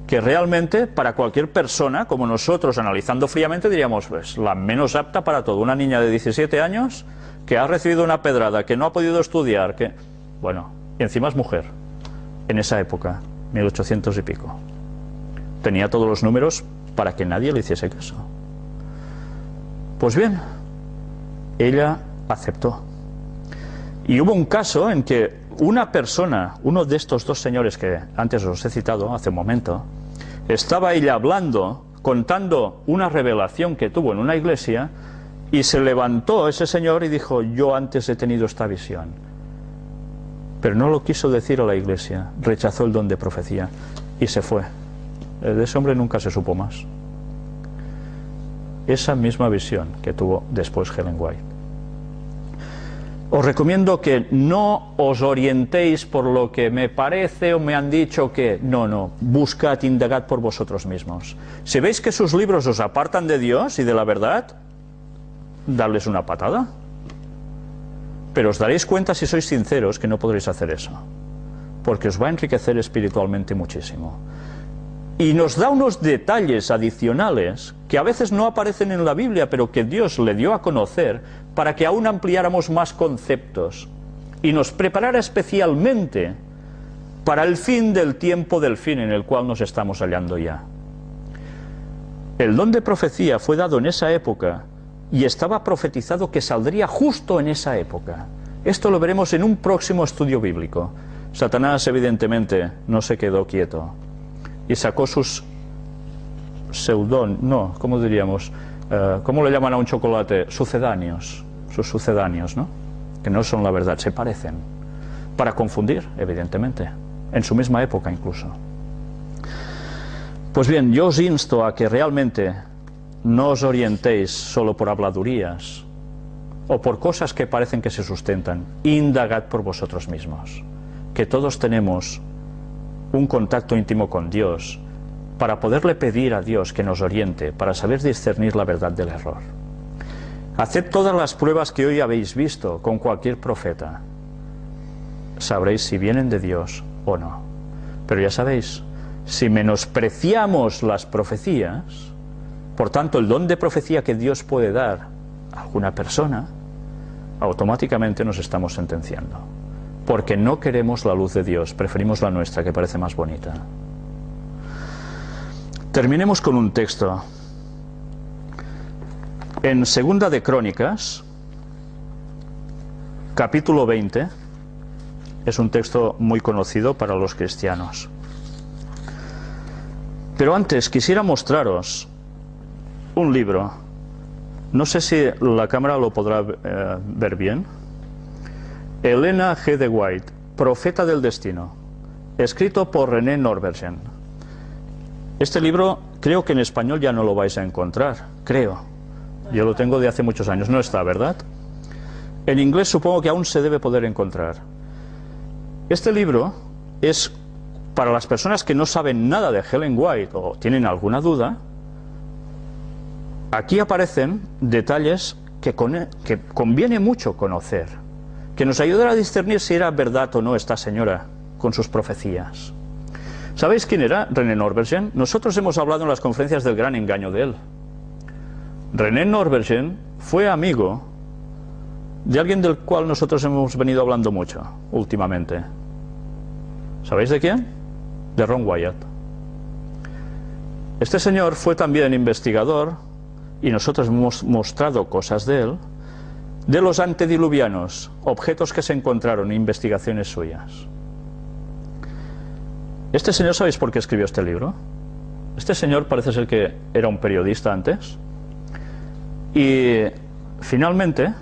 que realmente, para cualquier persona, como nosotros, analizando fríamente, diríamos, pues, la menos apta para todo. Una niña de 17 años que ha recibido una pedrada, que no ha podido estudiar, que... Bueno, y encima es mujer, en esa época, 1800 y pico. Tenía todos los números para que nadie le hiciese caso. Pues bien, ella aceptó. Y hubo un caso en que una persona, uno de estos dos señores que antes os he citado hace un momento, estaba ella hablando, contando una revelación que tuvo en una iglesia, y se levantó ese señor y dijo, yo antes he tenido esta visión. Pero no lo quiso decir a la iglesia, rechazó el don de profecía y se fue. De ese hombre nunca se supo más. Esa misma visión que tuvo después Ellen White. Os recomiendo que no os orientéis por lo que me parece o me han dicho que... No, buscad, indagad por vosotros mismos. Si veis que sus libros os apartan de Dios y de la verdad, dadles una patada. Pero os daréis cuenta, si sois sinceros, que no podréis hacer eso, porque os va a enriquecer espiritualmente muchísimo. Y nos da unos detalles adicionales que a veces no aparecen en la Biblia, pero que Dios le dio a conocer para que aún ampliáramos más conceptos y nos preparara especialmente para el fin del tiempo del fin en el cual nos estamos hallando ya. El don de profecía fue dado en esa época y estaba profetizado que saldría justo en esa época. Esto lo veremos en un próximo estudio bíblico. Satanás evidentemente no se quedó quieto y sacó sus ¿cómo diríamos? ¿Cómo le llaman a un chocolate? Sucedáneos, sus sucedáneos, ¿no? Que no son la verdad, se parecen, para confundir, evidentemente, en su misma época incluso. Pues bien, yo os insto a que realmente no os orientéis solo por habladurías o por cosas que parecen que se sustentan. Indagad por vosotros mismos, que todos tenemos un contacto íntimo con Dios para poderle pedir a Dios que nos oriente, para saber discernir la verdad del error. Haced todas las pruebas que hoy habéis visto con cualquier profeta. Sabréis si vienen de Dios o no. Pero ya sabéis, si menospreciamos las profecías, por tanto el don de profecía que Dios puede dar a alguna persona, automáticamente nos estamos sentenciando. Porque no queremos la luz de Dios, preferimos la nuestra, que parece más bonita. Terminemos con un texto. En Segunda de Crónicas, capítulo 20, es un texto muy conocido para los cristianos. Pero antes quisiera mostraros un libro. No sé si la cámara lo podrá ver bien. Helena G. de White, Profeta del Destino, escrito por René Norbergen. Este libro creo que en español ya no lo vais a encontrar, creo. Yo lo tengo de hace muchos años, no está, ¿verdad? En inglés supongo que aún se debe poder encontrar. Este libro es para las personas que no saben nada de Ellen White o tienen alguna duda. Aquí aparecen detalles que conviene mucho conocer, que nos ayudará a discernir si era verdad o no esta señora con sus profecías. ¿Sabéis quién era René Norbergen? Nosotros hemos hablado en las conferencias del gran engaño de él. René Norbergen fue amigo de alguien del cual nosotros hemos venido hablando mucho últimamente. ¿Sabéis de quién? De Ron Wyatt. Este señor fue también investigador, y nosotros hemos mostrado cosas de él, de los antediluvianos, objetos que se encontraron, investigaciones suyas. Este señor, ¿sabéis por qué escribió este libro? Este señor parece ser que era un periodista antes, y finalmente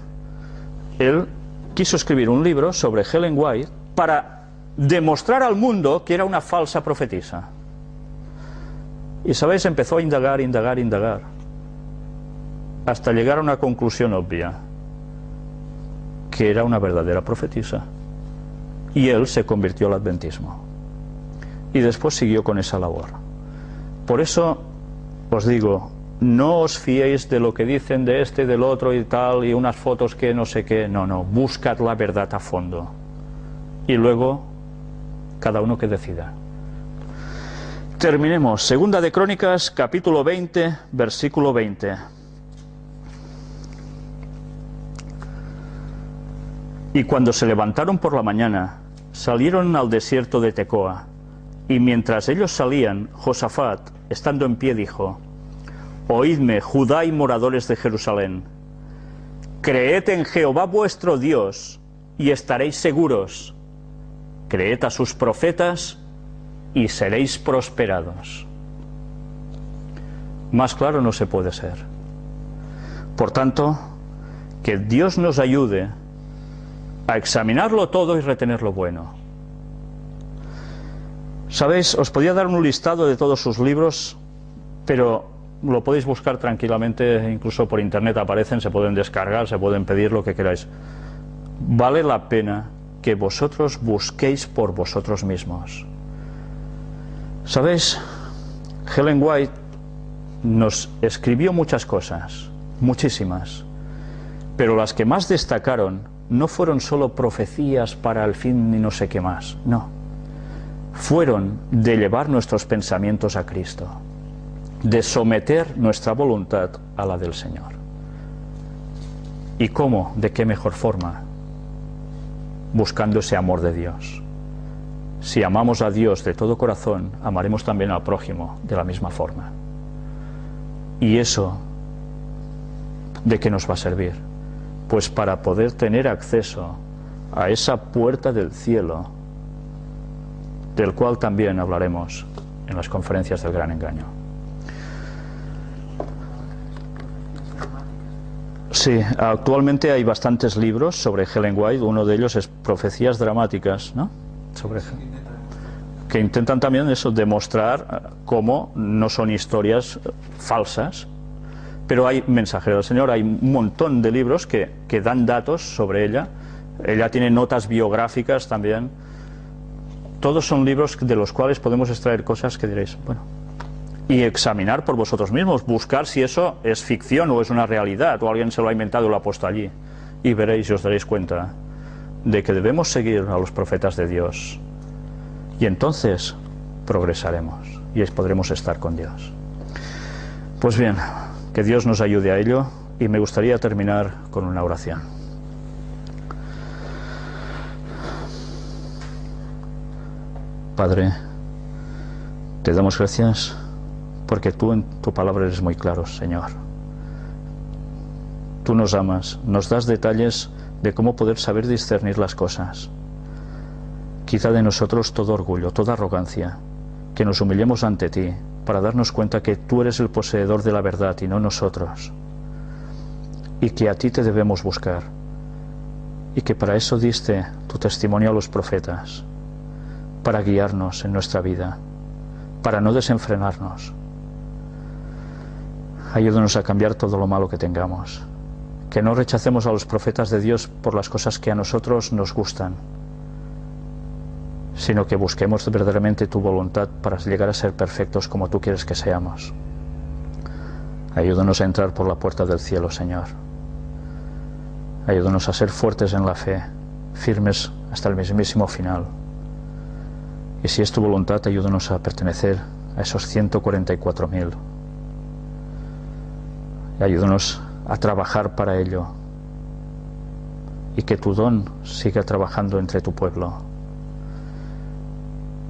él quiso escribir un libro sobre Ellen White para demostrar al mundo que era una falsa profetisa. Y sabéis, empezó a indagar, hasta llegar a una conclusión obvia, que era una verdadera profetisa. Y él se convirtió al adventismo. Y después siguió con esa labor. Por eso os digo, no os fiéis de lo que dicen de este y del otro y tal, y unas fotos que no sé qué. No, buscad la verdad a fondo. Y luego, cada uno que decida. Terminemos. Segunda de Crónicas, capítulo 20, versículo 20. Y cuando se levantaron por la mañana, salieron al desierto de Tecoa. Y mientras ellos salían, Josafat, estando en pie, dijo: Oídme, Judá y moradores de Jerusalén. Creed en Jehová vuestro Dios, y estaréis seguros. Creed a sus profetas, y seréis prosperados. Más claro no se puede ser. Por tanto, que Dios nos ayude a examinarlo todo y retener lo bueno. ¿Sabéis? Os podía dar un listado de todos sus libros, pero lo podéis buscar tranquilamente, incluso por internet aparecen, se pueden descargar, se pueden pedir lo que queráis. Vale la pena que vosotros busquéis por vosotros mismos. ¿Sabéis? Ellen White nos escribió muchas cosas, muchísimas, pero las que más destacaron no fueron solo profecías para el fin ni no sé qué más, no. Fueron de llevar nuestros pensamientos a Cristo, de someter nuestra voluntad a la del Señor. ¿Y cómo? ¿De qué mejor forma? Buscando ese amor de Dios. Si amamos a Dios de todo corazón, amaremos también al prójimo de la misma forma. ¿Y eso de qué nos va a servir? Pues para poder tener acceso a esa puerta del cielo, del cual también hablaremos en las conferencias del gran engaño. Sí, actualmente hay bastantes libros sobre Ellen White. Uno de ellos es Profecías Dramáticas, ¿no? Que intentan también eso, demostrar cómo no son historias falsas, pero hay mensajeros del Señor, hay un montón de libros que dan datos sobre ella. Ella tiene notas biográficas también. Todos son libros de los cuales podemos extraer cosas que diréis, bueno, y examinar por vosotros mismos, buscar si eso es ficción o es una realidad, o alguien se lo ha inventado y lo ha puesto allí, y veréis y os daréis cuenta de que debemos seguir a los profetas de Dios, y entonces progresaremos y podremos estar con Dios. Pues bien, que Dios nos ayude a ello, y me gustaría terminar con una oración. Padre, te damos gracias porque tú en tu palabra eres muy claro, Señor. Tú nos amas, nos das detalles de cómo poder saber discernir las cosas. Quita de nosotros todo orgullo, toda arrogancia, que nos humillemos ante ti para darnos cuenta que tú eres el poseedor de la verdad y no nosotros, y que a ti te debemos buscar, y que para eso diste tu testimonio a los profetas, para guiarnos en nuestra vida, para no desenfrenarnos. Ayúdanos a cambiar todo lo malo que tengamos, que no rechacemos a los profetas de Dios por las cosas que a nosotros nos gustan, sino que busquemos verdaderamente tu voluntad para llegar a ser perfectos como tú quieres que seamos. Ayúdanos a entrar por la puerta del cielo, Señor. Ayúdanos a ser fuertes en la fe, firmes hasta el mismísimo final. Y si es tu voluntad, ayúdanos a pertenecer a esos 144.000. Y ayúdanos a trabajar para ello. Y que tu don siga trabajando entre tu pueblo.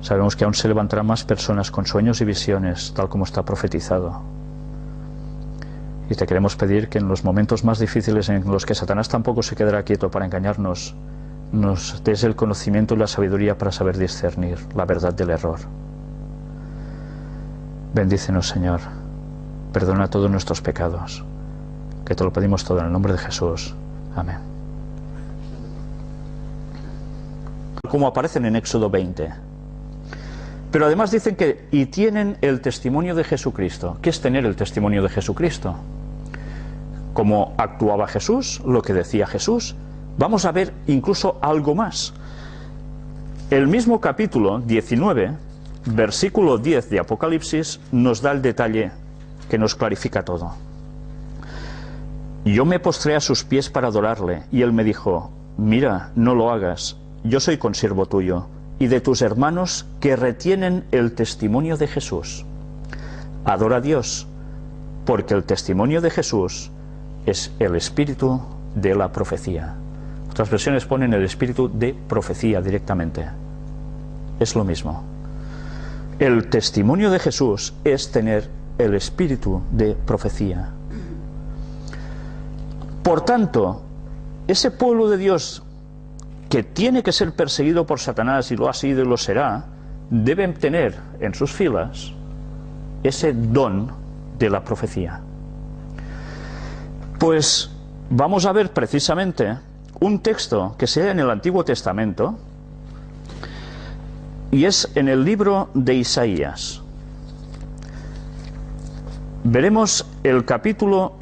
Sabemos que aún se levantarán más personas con sueños y visiones, tal como está profetizado. Y te queremos pedir que en los momentos más difíciles en los que Satanás tampoco se quedará quieto para engañarnos, nos des el conocimiento y la sabiduría para saber discernir la verdad del error. Bendícenos, Señor. Perdona todos nuestros pecados. Que te lo pedimos todo en el nombre de Jesús. Amén. Como aparecen en Éxodo 20. Pero además dicen que y tienen el testimonio de Jesucristo. ¿Qué es tener el testimonio de Jesucristo? Cómo actuaba Jesús, lo que decía Jesús. Vamos a ver incluso algo más. El mismo capítulo 19, versículo 10 de Apocalipsis, nos da el detalle que nos clarifica todo. Yo me postré a sus pies para adorarle, y él me dijo: mira, no lo hagas, yo soy consiervo tuyo y de tus hermanos que retienen el testimonio de Jesús. Adora a Dios, porque el testimonio de Jesús es el espíritu de la profecía. Otras versiones ponen el espíritu de profecía directamente. Es lo mismo. El testimonio de Jesús es tener el espíritu de profecía. Por tanto, ese pueblo de Dios que tiene que ser perseguido por Satanás, y lo ha sido y lo será, deben tener en sus filas ese don de la profecía. Pues vamos a ver precisamente un texto que se halla en el Antiguo Testamento, y es en el libro de Isaías. Veremos el capítulo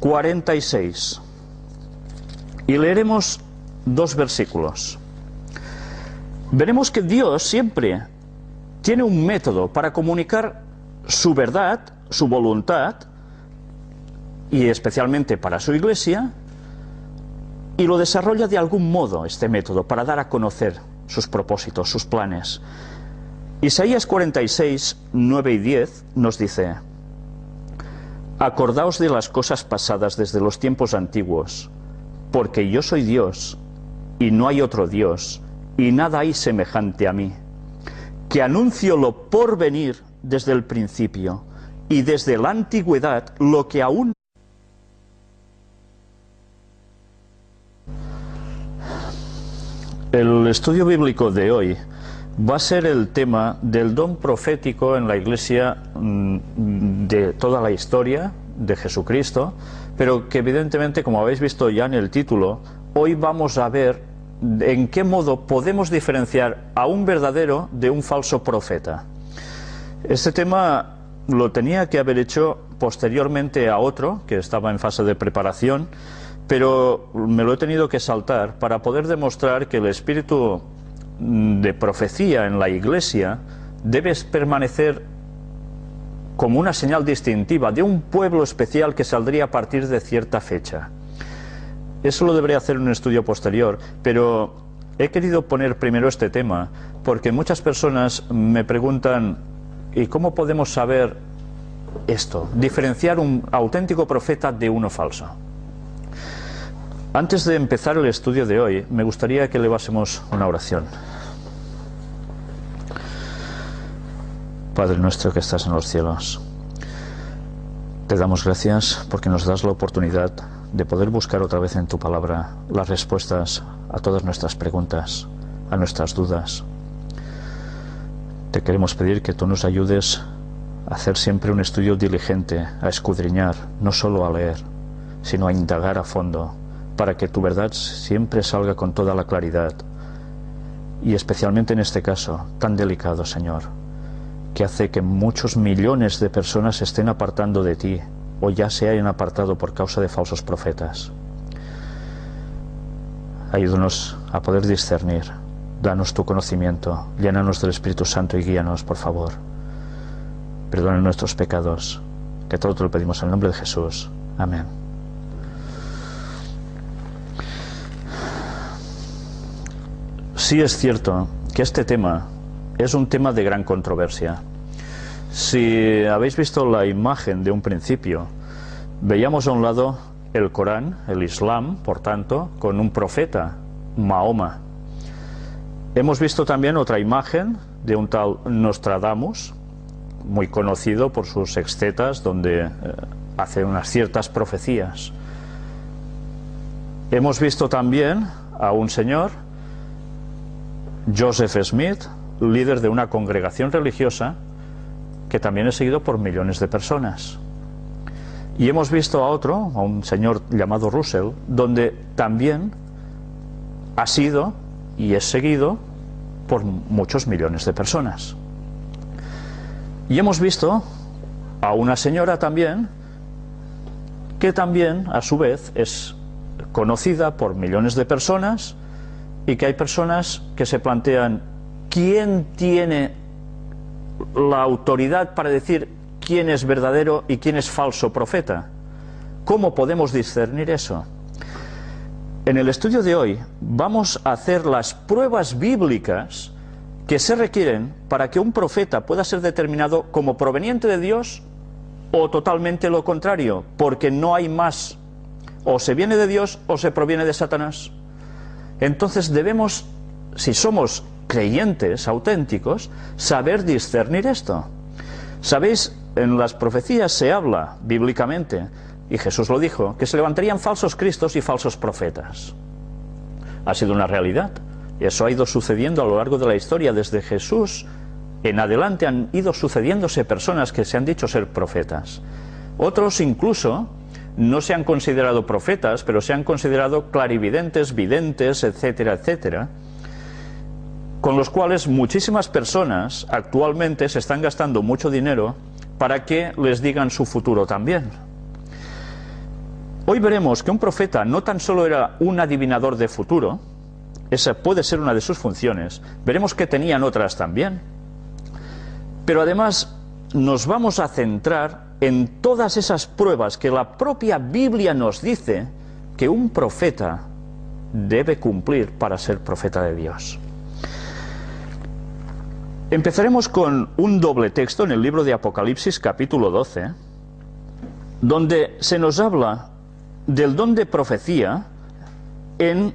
46 y leeremos 2 versículos. Veremos que Dios siempre tiene un método para comunicar su verdad, su voluntad, y especialmente para su iglesia, y lo desarrolla de algún modo este método para dar a conocer sus propósitos, sus planes. Isaías 46, 9 y 10 nos dice: acordaos de las cosas pasadas desde los tiempos antiguos, porque yo soy Dios y no hay otro Dios, y nada hay semejante a mí, que anuncio lo por venir desde el principio, y desde la antigüedad lo que aún... El estudio bíblico de hoy va a ser el tema del don profético en la Iglesia de toda la historia de Jesucristo, pero que evidentemente, como habéis visto ya en el título, hoy vamos a ver en qué modo podemos diferenciar a un verdadero de un falso profeta. Este tema lo tenía que haber hecho posteriormente a otro que estaba en fase de preparación, pero me lo he tenido que saltar para poder demostrar que el espíritu de profecía en la Iglesia debe permanecer como una señal distintiva de un pueblo especial que saldría a partir de cierta fecha. Eso lo debería hacer en un estudio posterior, pero he querido poner primero este tema porque muchas personas me preguntan: ¿y cómo podemos saber esto? Diferenciar un auténtico profeta de uno falso. Antes de empezar el estudio de hoy, me gustaría que elevásemos una oración. Padre nuestro que estás en los cielos, te damos gracias porque nos das la oportunidad de poder buscar otra vez en tu palabra las respuestas a todas nuestras preguntas, a nuestras dudas. Te queremos pedir que tú nos ayudes a hacer siempre un estudio diligente, a escudriñar, no solo a leer, sino a indagar a fondo, para que tu verdad siempre salga con toda la claridad. Y especialmente en este caso tan delicado, Señor, que hace que muchos millones de personas se estén apartando de ti, o ya se hayan apartado por causa de falsos profetas. Ayúdanos a poder discernir danos tu conocimiento, llénanos del Espíritu Santo y guíanos, por favor. Perdona nuestros pecados, que todo te lo pedimos en el nombre de Jesús. Amén. Sí es cierto que este tema es un tema de gran controversia. Si habéis visto la imagen de un principio, veíamos a un lado el Corán, el Islam, por tanto, con un profeta, Mahoma. Hemos visto también otra imagen de un tal Nostradamus, muy conocido por sus excetas, donde hace unas ciertas profecías. Hemos visto también a un señor, Joseph Smith, líder de una congregación religiosa que también es seguido por millones de personas. Y hemos visto a otro, a un señor llamado Russell, donde también ha sido y es seguido por muchos millones de personas. Y hemos visto a una señora también, que también a su vez es conocida por millones de personas, y que hay personas que se plantean: ¿quién tiene la autoridad para decir quién es verdadero y quién es falso profeta? ¿Cómo podemos discernir eso? En el estudio de hoy vamos a hacer las pruebas bíblicas que se requieren para que un profeta pueda ser determinado como proveniente de Dios o totalmente lo contrario, porque no hay más. O se viene de Dios o se proviene de Satanás. Entonces debemos, si somos creyentes auténticos, saber discernir esto. Sabéis, en las profecías se habla bíblicamente, y Jesús lo dijo, que se levantarían falsos cristos y falsos profetas. Ha sido una realidad. Eso ha ido sucediendo a lo largo de la historia. Desde Jesús en adelante han ido sucediéndose personas que se han dicho ser profetas. Otros incluso no se han considerado profetas, pero se han considerado clarividentes, videntes, etcétera, etcétera, con los cuales muchísimas personas actualmente se están gastando mucho dinero para que les digan su futuro también. Hoy veremos que un profeta no tan solo era un adivinador de futuro, esa puede ser una de sus funciones, veremos que tenían otras también, pero además nos vamos a centrar en todas esas pruebas que la propia Biblia nos dice que un profeta debe cumplir para ser profeta de Dios. Empezaremos con un doble texto en el libro de Apocalipsis, capítulo 12, donde se nos habla del don de profecía en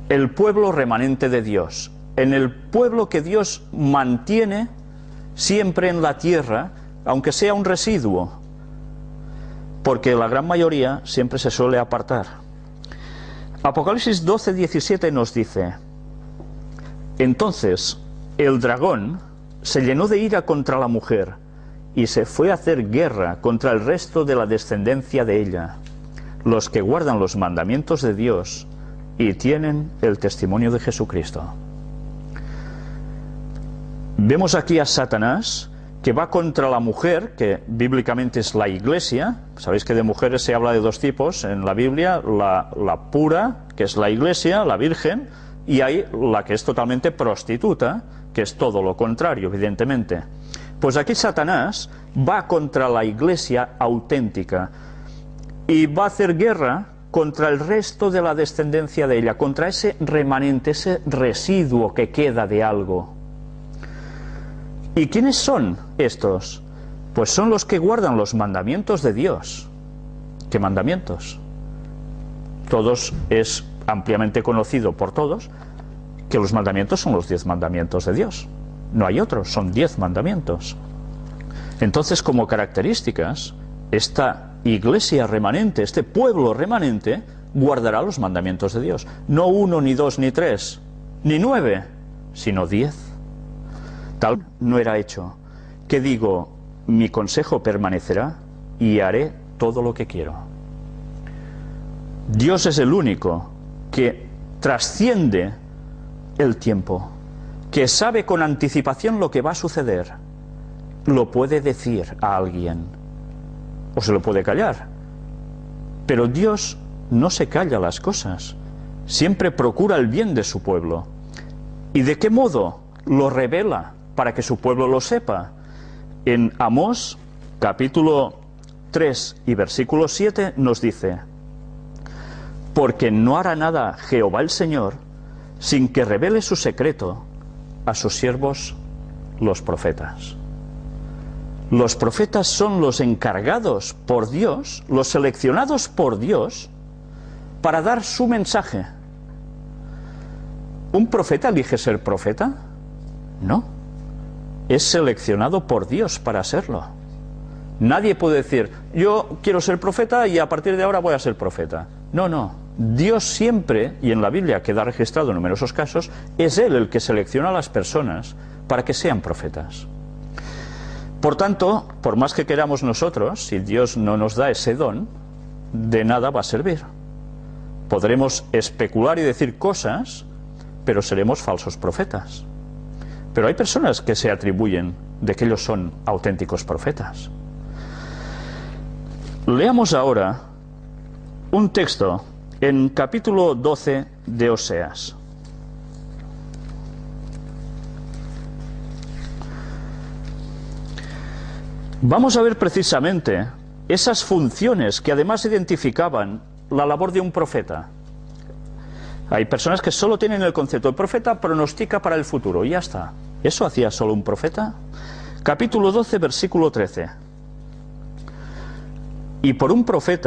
el pueblo remanente de Dios, en el pueblo que Dios mantiene siempre en la tierra, aunque sea un residuo, porque la gran mayoría siempre se suele apartar. Apocalipsis 12:17 nos dice: entonces el dragón se llenó de ira contra la mujer y se fue a hacer guerra contra el resto de la descendencia de ella, los que guardan los mandamientos de Dios y tienen el testimonio de Jesucristo. Vemos aquí a Satanás, que va contra la mujer, que bíblicamente es la iglesia. Sabéis que de mujeres se habla de dos tipos en la Biblia: la pura, que es la iglesia, la virgen, y hay la que es totalmente prostituta, que es todo lo contrario, evidentemente. Pues aquí Satanás va contra la iglesia auténtica y va a hacer guerra contra el resto de la descendencia de ella, contra ese remanente, ese residuo que queda de algo. ¿Y quiénes son estos? Pues son los que guardan los mandamientos de Dios. ¿Qué mandamientos? Todos, es ampliamente conocido por todos que los mandamientos son los 10 mandamientos de Dios. No hay otros, son 10 mandamientos. Entonces, como características, esta iglesia remanente, este pueblo remanente, guardará los mandamientos de Dios. No 1, ni 2, ni 3, ni 9, sino 10. Tal no era hecho, que digo, mi consejo permanecerá y haré todo lo que quiero. Dios es el único que trasciende el tiempo, que sabe con anticipación lo que va a suceder. Lo puede decir a alguien, o se lo puede callar, pero Dios no se calla las cosas, siempre procura el bien de su pueblo. ¿Y de qué modo lo revela para que su pueblo lo sepa? En Amós, capítulo 3 y versículo 7 nos dice: porque no hará nada Jehová el Señor sin que revele su secreto a sus siervos los profetas. Los profetas son los encargados por Dios, los seleccionados por Dios para dar su mensaje. ¿Un profeta elige ser profeta? No. Es seleccionado por Dios para serlo. Nadie puede decir, yo quiero ser profeta y a partir de ahora voy a ser profeta. No, no. Dios siempre, y en la Biblia queda registrado en numerosos casos, es Él el que selecciona a las personas para que sean profetas. Por tanto, por más que queramos nosotros, si Dios no nos da ese don, de nada va a servir. Podremos especular y decir cosas, pero seremos falsos profetas. Pero hay personas que se atribuyen de que ellos son auténticos profetas. Leamos ahora un texto en capítulo 12 de Oseas. Vamos a ver precisamente esas funciones que además identificaban la labor de un profeta. Hay personas que solo tienen el concepto de profeta, pronostica para el futuro, y ya está. ¿Eso hacía solo un profeta? Capítulo 12, versículo 13. Y por un profeta